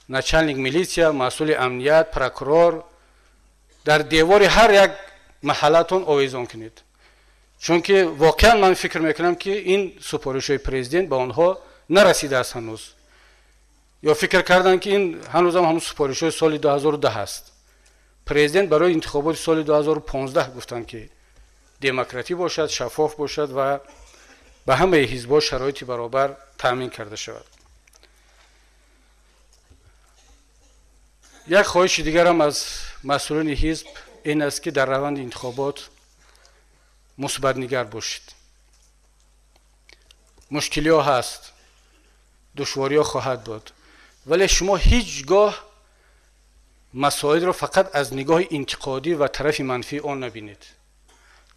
ناچلنگ میلیسیا، مسئول امنیت، پروکورور در دیوار هر یک محلتون آویزان کنید. چون که واقعا من فکر میکنم که این سفارش‌های پرزیدنت به آنها نرسیده است هنوز، یا فکر کردن که این هنوز هم همون سفارش‌های سال 2010 است. پرزیدنت برای انتخابات سال 2015 گفتن که دموکراتی باشد، شفاف باشد و به همه حزب‌ها شرایط برابر تامین کرده شود. یک خواهش دیگر هم از مسئولین حزب این است که در روند انتخابات مثبت نگر باشید. مشکلی ها هست، دشواری ها خواهد بود، ولی شما هیچگاه مسائل را فقط از نگاه انتقادی و طرف منفی آن نبینید.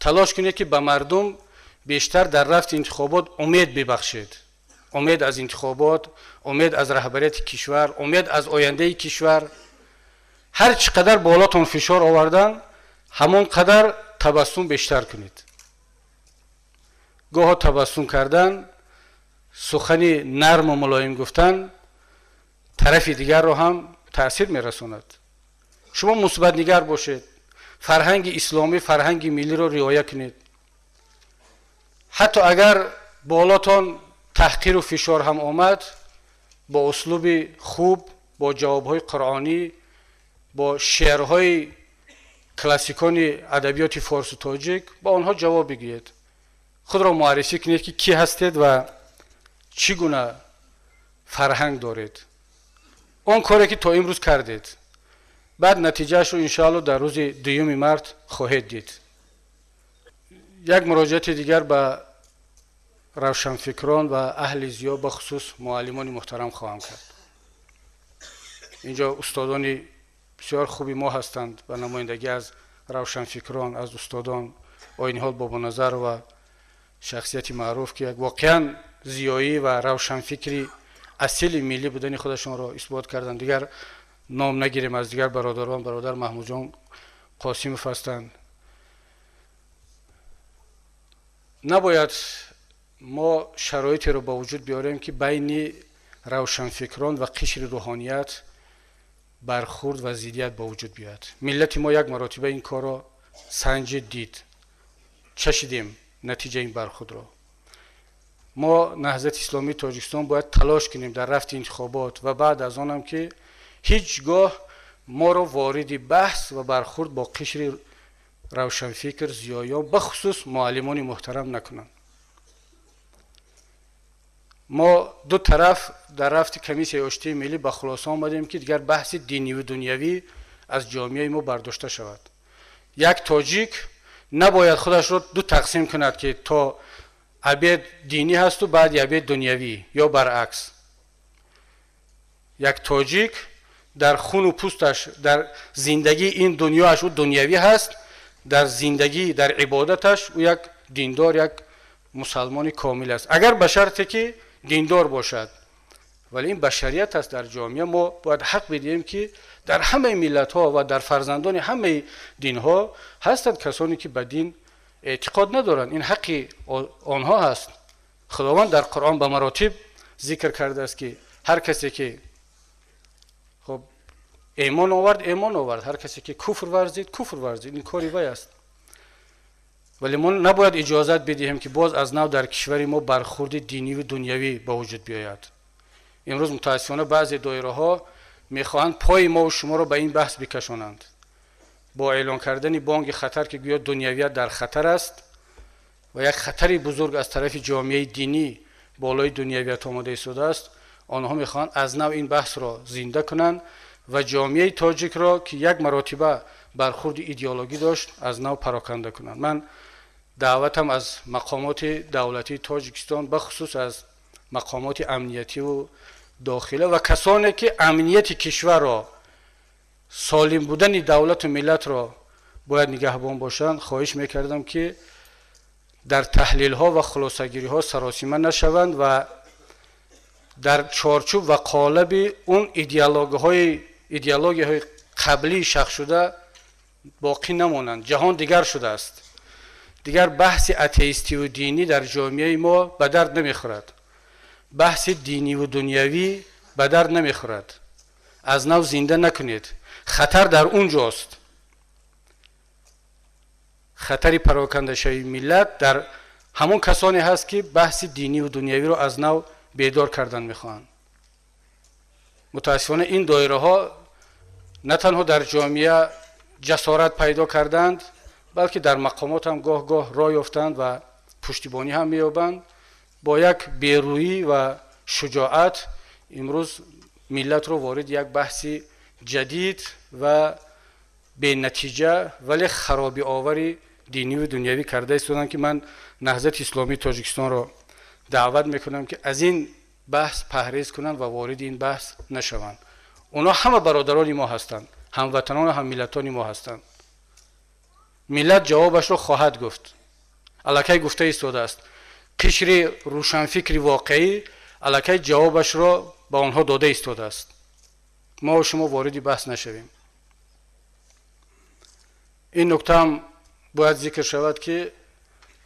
تلاش کنید که به مردم بیشتر در رفت انتخابات امید ببخشید. امید از انتخابات، امید از رهبریت کشور، امید از آینده کشور. هر چقدر بالاتون فشار آوردن، همون قدر تبسم بیشتر کنید. گاه تبسم کردن، سخنی نرم و ملایم گفتن طرف دیگر رو هم تأثیر میرساند. شما مثبت نگر باشید، فرهنگ اسلامی، فرهنگ ملی رو رعایت کنید. حتی اگر بالاتون تحقیر و فشار هم آمد، با اسلوب خوب، با جوابهای قرآنی، با شعرهای کلاسیکان ادبیات فارسی و تاجیک با آنها جواب بگیرید. خود را معرفی کنید که کی هستید و چگونه فرهنگ دارید. اون کاری که تا امروز کردید، بعد نتیجهش رو انشاءالله در روز 2 مارس خواهید دید. یک مراجعت دیگر به روشنفکران و اهل ضیا به خصوص معلمان محترم خواهم کرد. اینجا استادان بسیار خوبی ما هستند و نمایندگی از روشنفکران، از استادان آیین‌حال بابا نظر و شخصیت معروف که واقعا ضیایی و روشنفکری اصیل ملی بودن خودشان را اثبات کردند. دیگر نام نگیریم از دیگر برادران، برادر محمود جان قاسموف هستند. نباید ما شرایطی را با وجود بیاریم که بین روشنفکران و قشر روحانیت برخورد و ضدیت با وجود بیاد. ملت ما یک مرتبه این کار را سنجید، دید، چشیدیم نتیجه این برخورد را. ما نهضت اسلامی تاجیکستان باید تلاش کنیم در رفت انتخابات و بعد از آنم که هیچگاه ما را وارد بحث و برخورد با قشر روشنفکر ضیایان به خصوص معلمان محترم نکنند. ما دو طرف در رفت کمیسیون آشتی ملی به خلاصه آمدیم که دیگر بحث دینی و دنیوی از جامعه ما برداشته شود. یک تاجیک نباید خودش را دو تقسیم کند که تا عبید دینی هست و بعد عبید دنیوی یا برعکس. یک تاجیک در خون و پوستش در زندگی این دنیاش و دنیوی هست، در زندگی در عبادتش او یک دیندار، یک مسلمان کامل است، اگر به شرطی که دیندار باشد. ولی این بشریت است. در جامعه ما باید حق بدیم که در همه ملت ها و در فرزندان همه دین ها هستند کسانی که به دین اعتقاد ندارند. این حق آنها هست. خداوند در قرآن به مراتب ذکر کرده است که هر کسی که خب ایمان آورد ایمان آورد، هر کسی که کفر ورزید کفر ورزید، این کاری وی است. ولی ما نباید اجازت بدهیم که باز از نو در کشور ما برخورد دینی و دنیوی به وجود بیاید. امروز متاسفانه بعضی دایره ها میخواهند پای ما و شما را به این بحث بکشانند. با اعلان کردن بانگ خطر که گویا دنیویت در خطر است و یک خطری بزرگ از طرف جامعه دینی بالای دنیویت آمده ایستاده است، آنها میخواهند از نو این بحث را زنده کنند و جامعه تاجیک را که یک مراتبه برخورد ایدئولوژی داشت از نو پراکنده کنند. من دعوتم از مقامات دولتی تاجیکستان به خصوص از مقامات امنیتی و داخله و کسانی که امنیت کشور را، سالم بودن دولت و ملت را باید نگهبان باشند، خواهش میکردم که در تحلیل ها و خلاصه گیری ها سراسیمه نشوند و در چارچوب و قالب اون ایدئولوژی های قبلی شخص شده باقی نمانند. جهان دیگر شده است. دیگر بحث اتئیستی و دینی در جامعه ما به درد نمیخورد. بحث دینی و دنیوی به درد نمیخورد. از نو زنده نکنید. خطر در اونجاست. خطری پراکنده شوی ملت در همون کسانی هست که بحث دینی و دنیوی رو از نو بیدار کردن میخوان. متاسفانه این دایره ها نه تنها در جامعه جسارت پیدا کردند، بلکه در مقامات هم گاه گاه راه یافتند و پشتیبانی هم مییابند. با یک بیرویی و شجاعت امروز ملت رو وارد یک بحث جدید و به نتیجه ولی خرابی آوری دینی و دنیوی کرده ایستادند که من نهضت اسلامی تاجیکستان رو دعوت میکنم که از این بحث پرهیز کنند و وارد این بحث نشوند. اونا همه برادران ما هستند، هموطنان و هم ملتان ما هستند. ملت جوابش رو خواهد گفت. الکی گفته ایستاده است. قشر روشنفکر واقعی الکی جوابش رو با آنها داده ایستاده است. ما و شما وارد بحث نشویم. این نکته هم باید ذکر شود که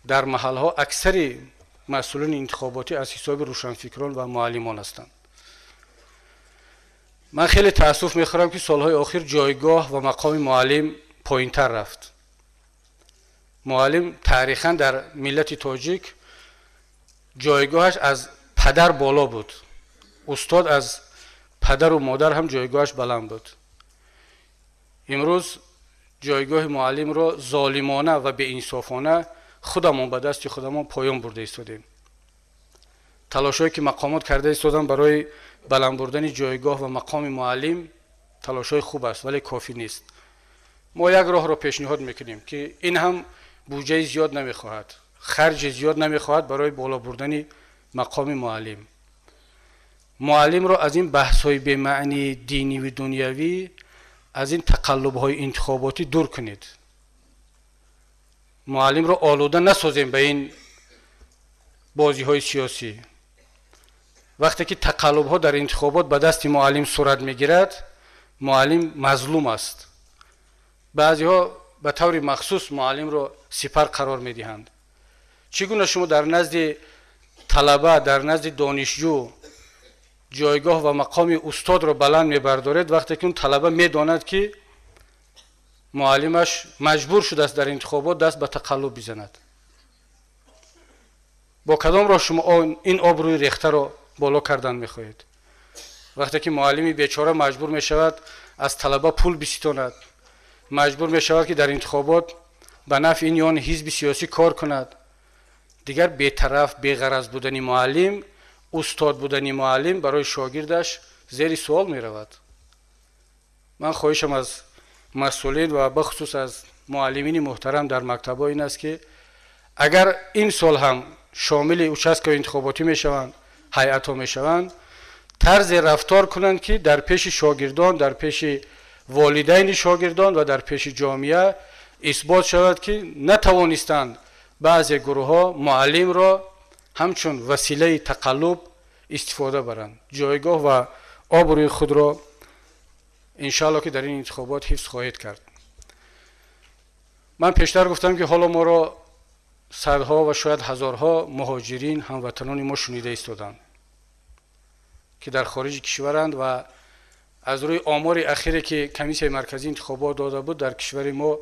در محلها اکثر مسئولین انتخاباتی از حساب روشنفکران و معلمان هستند. من خیلی تأسف میخورم که سالهای آخر جایگاه و مقام معلم پایین‌تر رفت. معلم تاریخاً در ملت تاجیک جایگاهش از پدر بالا بود. استاد از پدر و مادر هم جایگاهش بلند بود. امروز جایگاه معلم رو ظالمانه و به انصافانه خودمون به دست خودمون پایان برده ایستادیم. تلاشایی که مقامات کرده ایستادن برای بلند بردن جایگاه و مقام معلم تلاشای خوب است ولی کافی نیست. ما یک راه رو پیشنهاد میکنیم که این هم بودجه زیاد نمیخواهد، خرج زیاد نمیخواهد برای بالا بردن مقام معلم. معلم رو از این بحث‌های به معنی دینی و دنیوی، از این تقلب‌های انتخاباتی دور کنید. معلم رو آلوده نسازیم به این بازی‌های سیاسی. وقتی که تقلب‌ها در انتخابات به دست معلم صورت می‌گیرد، معلم مظلوم است. بعضی‌ها به طور مخصوص معلم رو سپر قرار می‌دهند. چگونه شما در نزد طلبه، در نزد دانشجو جایگاه و مقام استاد رو بلند می‌بردارید وقتی که اون طلبه می‌داند که معلمش مجبور شده است در انتخابات دست به تقلب بزند؟ با کدام راه شما این آبروی ریخته رو بالا کردن می‌خواهید؟ وقتی که معلمی بیچاره مجبور می‌شود از طلبه پول بستاند، مجبور می‌شود که در انتخابات به نفع این یا آن حزب سیاسی کار کند، دیگر بی‌طرف بی‌غرض بودن معلم، استاد بودن معلم برای شاگردش زیر سوال می‌رود. من خواهشم از مسئولین و بخصوص از معلمین محترم در مکتب‌ها این است که اگر این سال هم شامل اوچسک انتخاباتی میشوند، هیئت‌ها میشوند، طرز رفتار کنند که در پیش شاگردان، در پیش والدین شاگردان و در پیش جامعه اثبات شود که نتوانستند بعضی گروه‌ها معلم را همچون وسیله تقلب استفاده برند. جایگاه و آبروی خود را انشاءالله که در این انتخابات حفظ خواهید کرد. من پیشتر گفتم که حالا ما را صدها و شاید هزارها مهاجرین هموطنان ما شنیده ایستادند که در خارج کشورند و از روی آمار اخیری که کمیسیون مرکزی انتخابات داده بود در کشور ما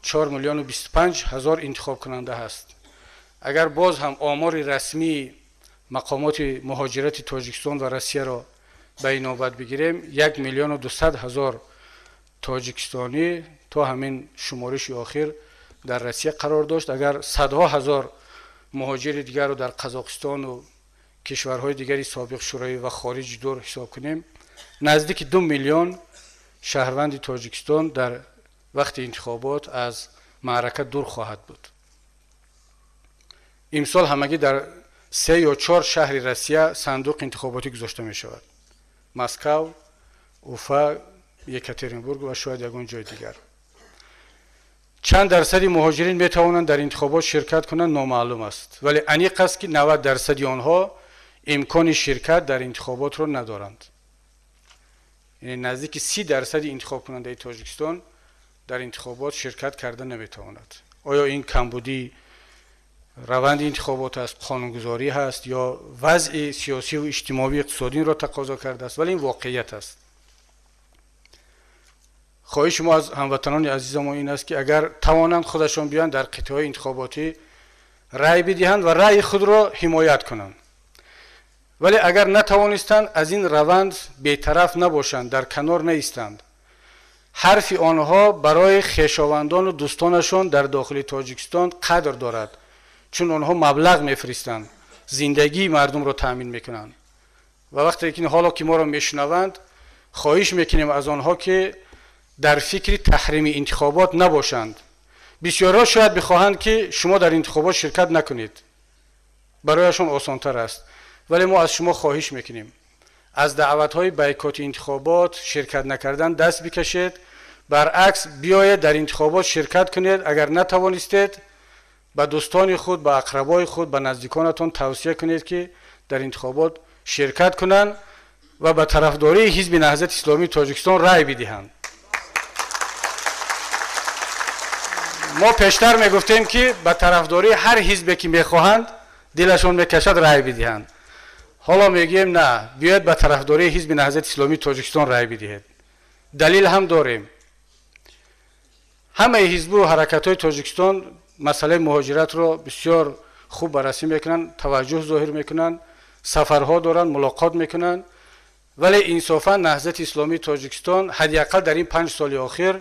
4,025,000 انتخاب کننده هست. اگر باز هم آمار رسمی مقامات مهاجرت تاجیکستان و روسیه را به این نوبت بگیریم 1,200,000 تاجیکستانی تا همین شمارش آخر در روسیه قرار داشت. اگر صدها هزار مهاجر دیگر رو در قزاقستان و کشورهای دیگری سابق شوروی و خارج دور حساب کنیم نزدیک 2 میلیون شهروند تاجیکستان در وقت انتخابات از معرکه دور خواهد بود. امسال همگی در 3 یا 4 شهر روسیه صندوق انتخاباتی گذاشته می شود. مسکو، اوفا، یکاترینبورگ و شاید یگان جای دیگر. چند درصدی مهاجرین میتوانند در انتخابات شرکت کنند نامعلوم است، ولی انیق است که 90 درصدی آنها امکان شرکت در انتخابات را ندارند. یعنی نزدیک 30 درصدی انتخاب کننده تاجیکستان در انتخابات شرکت کرده نمیتواند. آیا این کمبودی روند انتخابات است، قانونگذاری هست، یا وضع سیاسی و اجتماعی اقتصادی را تقاضا کرده است؟ ولی این واقعیت است. خواهش ما از هموطنان عزیز ما این است که اگر توانند خودشان بیان در قطعه انتخاباتی رأی بدهند و رأی خود را حمایت کنند، ولی اگر نتوانستند از این روند بی‌طرف نباشند، در کنار نیستند، حرف آنها برای خویشاوندان و دوستانشان در داخل تاجیکستان قدر دارد، چون آنها مبلغ میفرستند، زندگی مردم را تأمین میکنند. و وقتی که حالا که ما را میشنوند، خواهش میکنیم از آنها که در فکر تحریم انتخابات نباشند. بسیارها شاید بخواهند که شما در انتخابات شرکت نکنید، برایشان آسانتر است، ولی ما از شما خواهش میکنیم از دعوت‌های بایکات انتخابات شرکت نکردن دست بکشید، برعکس بیایید در انتخابات شرکت کنید. اگر نتوانستید به دوستان خود، به اقربای خود، به نزدیکانتان توصیه کنید که در انتخابات شرکت کنند و به طرفداری حزب نهضت اسلامی تاجیکستان رأی بدهند. ما پیشتر میگفتیم که به طرفداری هر حزبی که میخواهند دلشون میکشد رأی بدهند. حالا میگیم نه، بیاید به طرفداری حزب نهضت اسلامی تاجیکستان رأی بدهید. دلیل هم داریم. همه حزب و حرکت‌های تاجیکستان مسئله مهاجرت را بسیار خوب بررسی میکنن، توجه ظاهر میکنن، سفرها دارن، ملاقات میکنن، ولی انصافا نهضت اسلامی تاجیکستان حداقل در این 5 سال اخیر،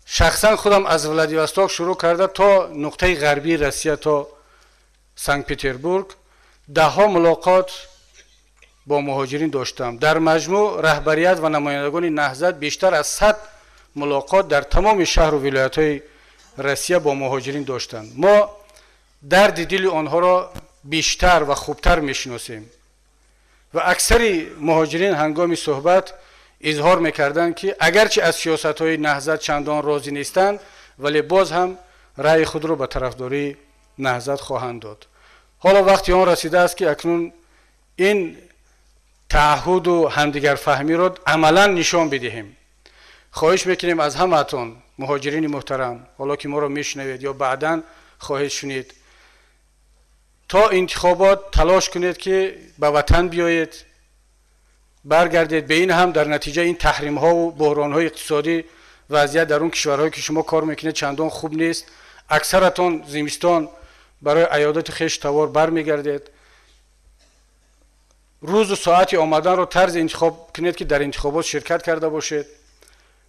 شخصا خودم از ولادیوستوک شروع کرده تا نقطه غربی روسیه تا سنت پترزبورگ 10 ملاقات با مهاجرین داشتم. در مجموع رهبریت و نمایندگان نهضت بیشتر از 100 ملاقات در تمام شهر و ولایت‌های روسیه با مهاجرین داشتند. ما درد دل آنها را بیشتر و خوبتر میشناسیم و اکثر مهاجرین هنگام صحبت اظهار میکردند که اگرچه از سیاست‌های نهضت چندان راضی نیستند، ولی باز هم رأی خود را به طرفداری نهضت خواهند داد. حالا وقتی آن رسیده است که اکنون این تعهد و همدیگر فهمی را عملا نشان بدهیم. خواهش میکنیم از همتون مهاجرین محترم، حالا که ما را میشنوید یا بعداً خواهید شنید، تا انتخابات تلاش کنید که به وطن بیایید، برگردید. به این هم در نتیجه این تحریم ها و بحران های اقتصادی وضعیت در اون کشورهایی که شما کار میکنید چندان خوب نیست. اکثرتون زمستان برای عیادت خویش توار برمیگردید. روز و ساعتی آمدن رو طرز انتخاب کنید که در انتخابات شرکت کرده باشید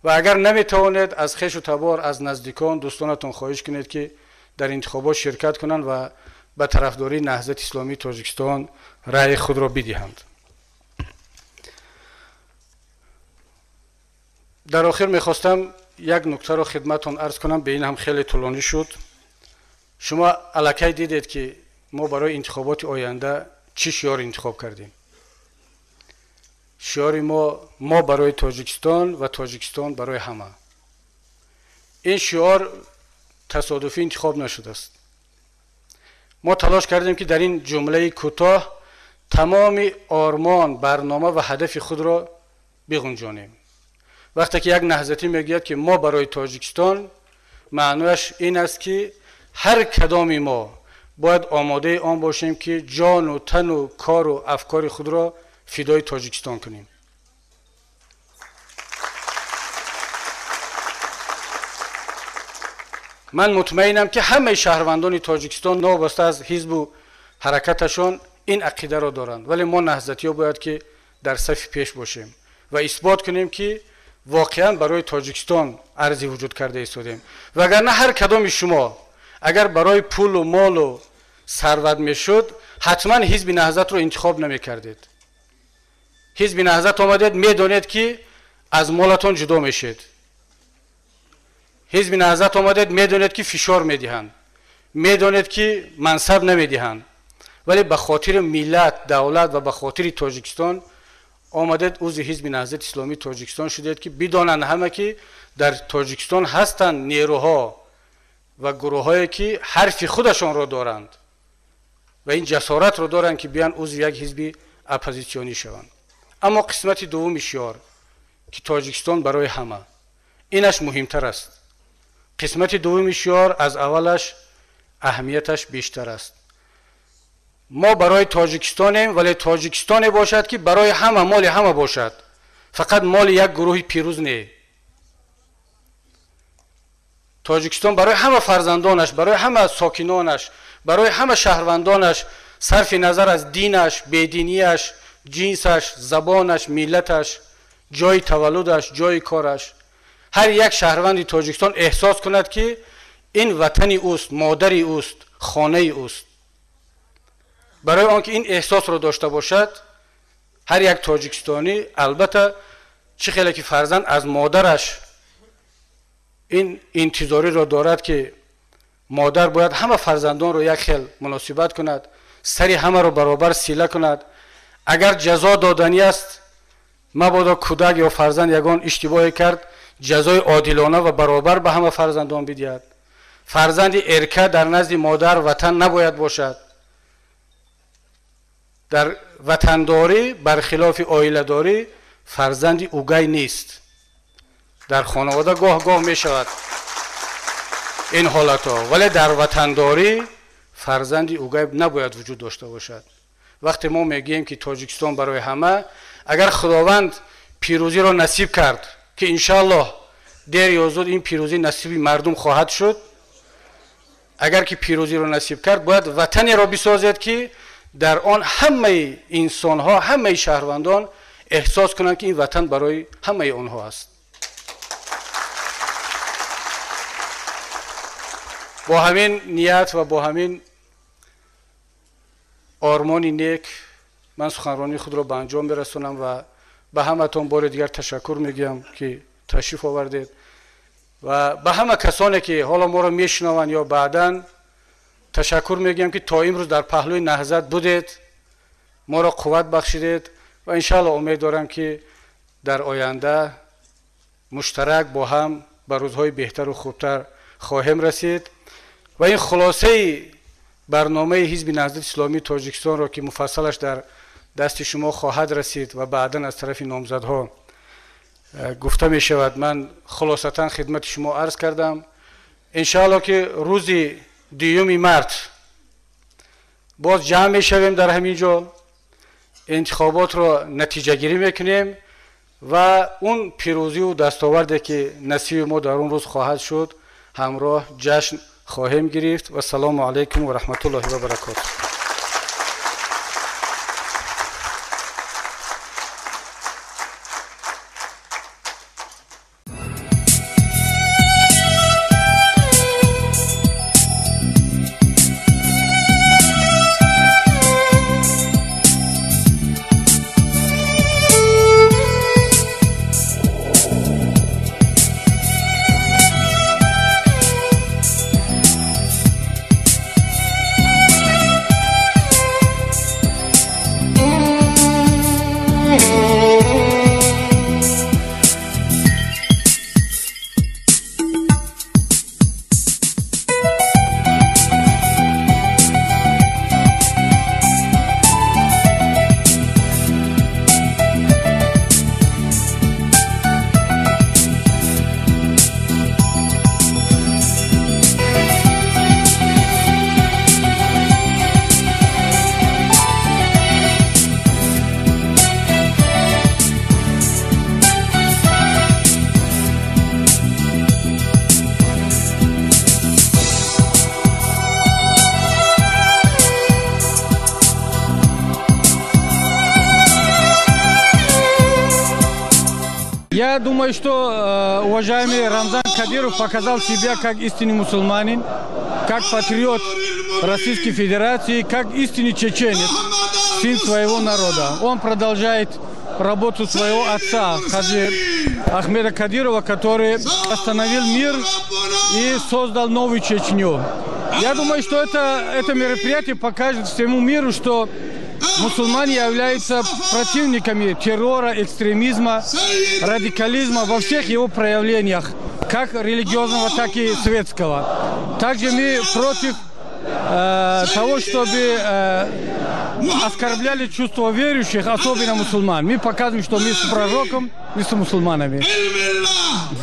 و اگر نمیتوانید از خویش و تبار، از نزدیکان، دوستانتون خواهش کنید که در انتخابات شرکت کنند و به طرفداری نهضت اسلامی تاجیکستان رأی خود را بدهند. در آخر میخواستم یک نکته را خدمتتون عرض کنم، به این هم خیلی طولانی شد. شما الکی دیدید که ما برای انتخابات آینده چی شعار انتخاب کردیم. شعار ما برای تاجیکستان و تاجیکستان برای همه. این شعار تصادفی انتخاب نشده است. ما تلاش کردیم که در این جمله کوتاه تمام آرمان، برنامه و هدف خود را بگنجانیم. وقتی که یک نهضتی میگوید که ما برای تاجیکستان، معنیش این است که هر کدام ما باید آماده آن باشیم که جان و تن و کار و افکار خود را فدای تاجیکستان کنیم. من مطمئنم که همه شهروندان تاجیکستان نوابسته از حزب و حرکتشان این عقیده را دارند، ولی ما نهضتی‌ها باید که در صف پیش باشیم و اثبات کنیم که واقعا برای تاجیکستان ارزی وجود کرده ایستادیم. وگرنه هر کدام شما اگر برای پول و مال و ثروت میشد، حتما حزب نهضت رو انتخاب نمی کردید. حزب نهضت آمدید میدانید که از مالتون جدا میشید. حزب نهضت آمدید میدانید که فشار میدهند، میدانید که منصب نمیدهند، ولی به خاطر ملت، دولت و به خاطر تاجیکستان آمدید عضو حزب نهضت اسلامی تاجیکستان شدید که بدانند همه که дар тоҷикистон ҳастанд нерӯҳо ва гурӯҳҳое ки ҳарфи худашонро доранд ва ин ҷасоратро доранд ки биён узви як ҳизби оппозитсионӣ шаванд. аммо қисмати дуввуми шиёр ки тоҷикистон барои ҳама, инаш муҳимтар аст. қисмати дуввуми шиёр аз аввалаш аҳамияташ бештар аст. мо барои тоҷикистонем, вале тоҷикистоне бошад ки барои ҳама, моли ҳама бошад, фақат моли як гурӯҳи пирӯз не. тоҷикистон барои ҳама фарзандонаш, барои ҳама сокинонаш, барои ҳама шаҳрвандонаш, сарфи назар аз динаш, бединияш, ҷинсаш, забонаш, миллаташ, ҷои таваллудаш, ҷои кораш, ҳар як шаҳрванди тоҷикистон эҳсос кунад ки ин ватани ӯст, модари ӯст, хонаи ӯст. барои он ки ин эҳсосро дошта бошад, ҳар як тоҷикистонӣ албатта чӣ хеле ки фарзанд аз модараш ин интизориро дорад ки модар бояд ҳама фарзандонро як хел муносибат кунад, сари ҳамаро баробар сила кунад. агар ҷазо доданӣ аст, мабодо кӯдак ё фарзанд ягон иштибоҳе кард, ҷазои одилона ва баробар ба ҳама фарзандон бидиҳад. фарзанди эрка дар назди модар ватан набояд бошад. дар ватандорӣ бархилофи оиладорӣ фарзанди угай нест. дар хонавода гоҳ-гоҳ мешавад ин ҳолатҳо, вале дар ватандорӣ фарзанди угай набояд вуҷуд дошта бошад. вақте мо мегӯем ки тоҷикистон барои ҳама, агар худованд пирӯзиро насиб кард, ки иншааллоҳ дер ё зуд ин пирӯзӣ насиби мардум хоҳад шуд, агар ки пирӯзиро насиб кард, бояд ватанеро бисозед ки дар он ҳамаи инсонҳо, ҳамаи шаҳрвандон эҳсос кунанд ки ин ватан барои ҳамаи онҳо аст. бо ҳамин ният ва бо ҳамин ормони нек ман суханронии худро ба анҷом мерасонам ва ба ҳаматон бори дигар ташаккур мегӯям ки ташриф овардед ва ба ҳама касоне ки ҳоло моро мешунаванд ё баъдан ташаккур мегӯям ки то имрӯз дар паҳлӯи наҳзат будед, моро қувват бахшидед ва иншааллоҳ умед дорам ки дар оянда муштарак бо ҳам ба рӯзҳои беҳтару хубтар хоҳем расид ва ин хулосаи барномаи ҳизби наҳзати исломии тоҷикистонро ки муфассалаш дар дасти шумо хоҳад расид ва баъдан аз тарафи номзадҳо гуфта мешавад, ман хулосатан хидмати шумо арз кардам. иншааллоҳ ки рӯзи 2 март боз ҷамъ мешавем дар ҳамин ҷо, интихоботро натиҷагирӣ мекунем ва он пирӯзиву дастоварде ки насиби мо дар он рӯз хоҳад шуд, ҳамроҳ ҷашн хоҳем гирифт. ва салому алайкум ва раҳматуллоҳи ва баракатуҳ. Я думаю, что уважаемый Рамзан Кадиров показал себя как истинный мусульманин, как патриот Российской Федерации, как истинный чеченец, сын своего народа. Он продолжает работу своего отца, Хаджи Ахмеда Кадирова, который остановил мир и создал новую Чечню. Я думаю, что это мероприятие покажет всему миру, что мусульмане являются противниками террора, экстремизма, радикализма во всех его проявлениях, как религиозного, так и светского. Также мы против того, чтобы оскорбляли чувства верующих, особенно мусульман. Мы показываем, что мы с пророком, мы с мусульманами.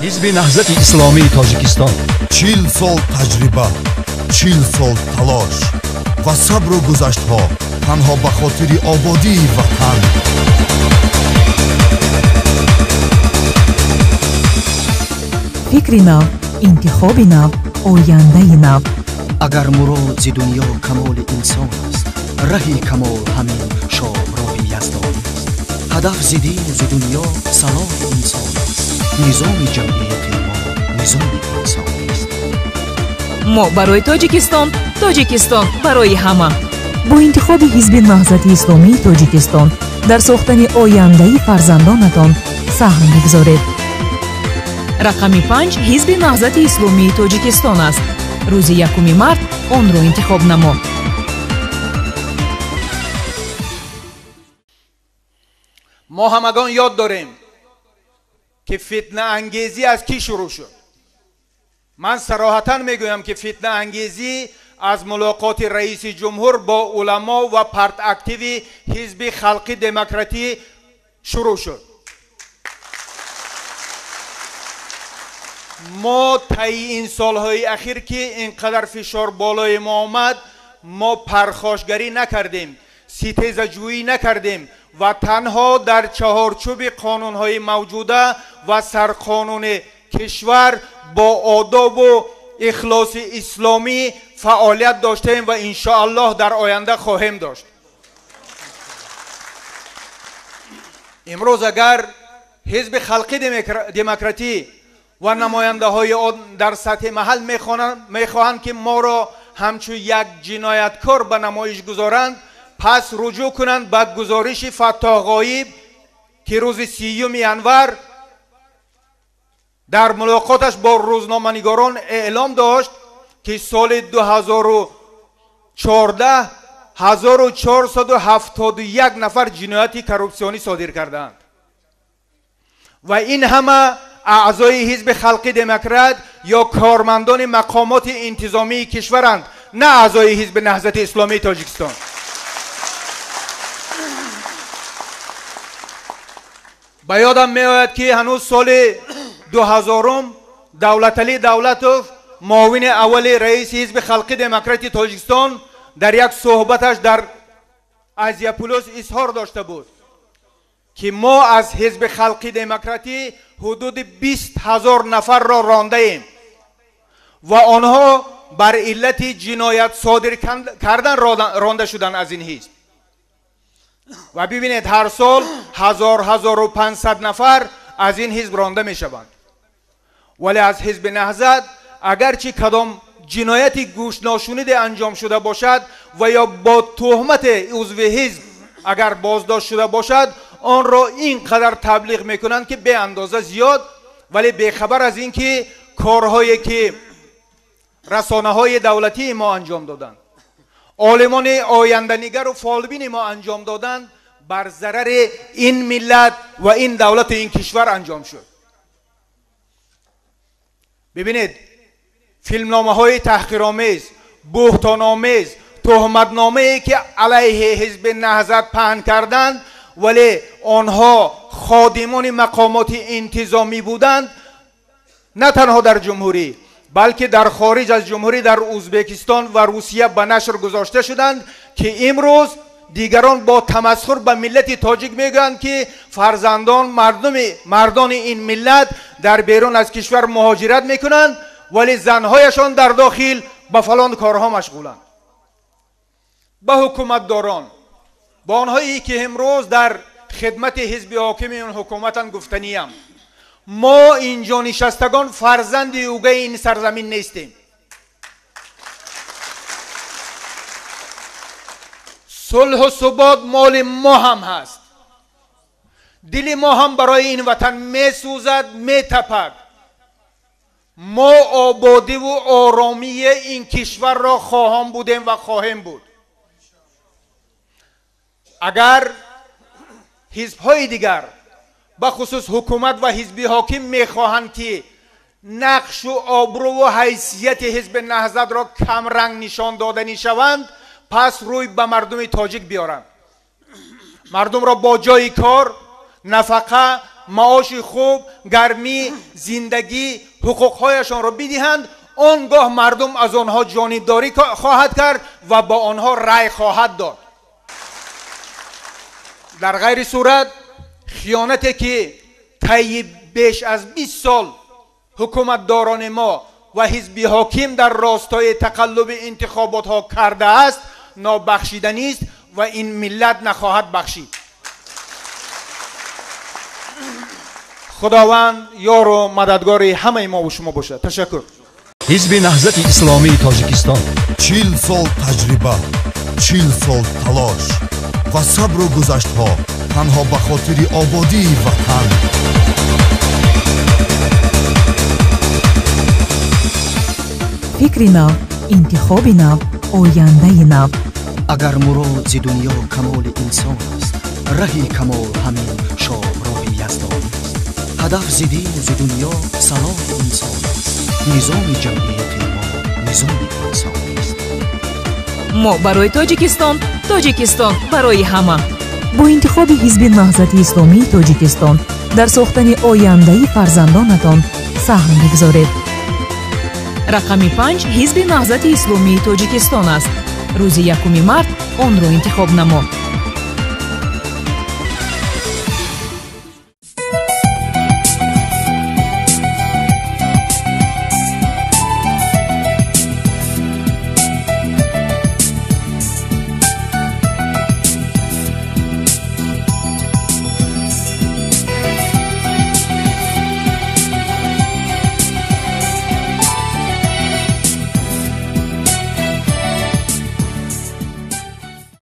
حزب نهضت اسلامی تاجیکستان 40 سال تجربه 40 سال تلاش و صبر و گذشت‌ها تنها به خاطر آبادی وطن. فکری نو، انتخابی نو، آینده نو. اگر مراد ز دنیا کمال انسان است، راه کمال همین شامراه یزدان است. هدف ز دین و ز دنیا صلاح انسان است. نظام جمعیت ما نظام انسان است. ما برای تاجیکستان، تاجیکستان برای همه. با انتخاب حزب نهضت اسلامی تاجیکستان در ساختن آینده فرزندانتان سهم بگذارید. رقم 5 حزب نهضت اسلامی تاجیکستان است. روز 1 مارت آن را انتخاب نما. ما همگان یاد داریم که فتنه انگیزی از کی شروع شد. من صراحتاً میگویم که فتنه انگیزی از ملاقات رئیس جمهور با علما و پارت اکتیو حزب خلقی دموکراتی شروع شد. ما طی این سالهای اخیر که اینقدر فشار بالای ما آمد، ما پرخاشگری نکردیم، ستیزجویی نکردیم و تنها در چهارچوب قانونهای موجوده و سرقانون کشور با آداب و اخلاص اسلامی فعالیت داشتیم و انشاءالله در آینده خواهیم داشت. امروز اگر حزب خلقی دموکراتی و نماینده های آن در سطح محل میخواهند که ما را همچون یک جنایتکار به نمایش گذارند، پس رجوع کنند به گزارش فتاح غایب که روز 30 انور در ملاقاتش با روزنامه‌نگاران اعلام داشت که سال 2014 1471 نفر جنایت کروپسیونی صادر کردند و این همه اعضای حزب خلقی دموکرات یا کارمندان مقامات انتظامی کشورند، نه اعضای حزب نهضت اسلامی تاجیکستان. به یادم میآید که هنوز سال 2000 دولت علی دولتوف معاون اول رئیس حزب خلقی دموکراتی تاجیکستان در یک صحبتش در آزیاپولوس اظهار داشته بود که ما از حزب خلقی دموکراتی حدود 20,000 نفر را رانده ایم و آنها بر علت جنایت صادر کردن رانده شدن از این حزب. و ببینید هر سال 1500 نفر از این حزب رانده می شوند. ولی از حزب نهضت اگرچه کدام جنایتی گوش ناشنیده انجام شده باشد و یا با تهمت عضو حزب اگر بازداشت شده باشد، آن را اینقدر تبلیغ میکنند که به اندازه زیاد، ولی بیخبر از این که کارهایی که رسانه های دولتی ما انجام دادند، عالمان آینده نگر و فالبین ما انجام دادند، بر ضرر این ملت و این دولت این کشور انجام شد. ببینید فیلمنامه های تحقیرآمیز، بهتان‌آمیز، تهمتنامه‌ای که علیه حزب نهضت پهن کردند، ولی آنها خادمان مقامات انتظامی بودند، نه تنها در جمهوری بلکه در خارج از جمهوری در ازبکستان و روسیه به نشر گذاشته شدند که امروز دیگران با تمسخر به ملت تاجیک میگویند که فرزندان مردان این ملت در بیرون از کشور مهاجرت میکنند ولی زنهایشان در داخل به فلان کارها مشغولند. به حکومتداران، با آنهایی که امروز در خدمت حزب حاکم این حکومتان گفتنیم، ما اینجا نشستگان فرزند اوگه این سرزمین نیستیم. صلح و ثبات مال ما هم هست. دل ما هم برای این وطن می سوزد، می تپد. ما آبادی و آرامی این کشور را خواهان بودیم و خواهیم بود. اگر حزب‌های دیگر بخصوص حکومت و حزب حاکم میخواهند که نقش و آبرو و حیثیت حزب نهضت را کم رنگ نشان دادنی شوند، پس روی به مردم تاجیک بیارند، مردم را با جای کار، نفقه، معاش خوب، گرمی، زندگی، حقوقهایشان را بدهند. آنگاه مردم از آنها جانبداری خواهد کرد و با آنها رأی خواهد داد. در غیر صورت خیانتی که طی بیش از 20 سال حکومتداران ما و حزب حاکم در راستای تقلب انتخابات ها کرده است نابخشیدنی است و این ملت نخواهد بخشید. خداوند یار و مددگار همه ما و شما باشد. تشکر. حزب نهضت اسلامی تاجیکستان 40 سال تجربه، 40 سال تلاش و صبر و گذشت‌ها تنها به خاطر آبادی وطن. فکر نو، انتخاب نو، آینده نو. اگر مراد ز دنیا کمال انسان است، راه کمال همین شامراه یزدان است. هدف ز دین و ز دنیا صلاح انسان است. نظام جمعیت ما نظام انسانی است. ما برای تاجیکستان، تاجیکستان برای همه. با انتخاب حزب نهضت اسلامی تاجیکستان در ساختن آینده فرزندانتان سهم بگذارید. رقم 5 حزب نهضت اسلامی تاجیکستان است. روز 1 مارت آن را انتخاب نما.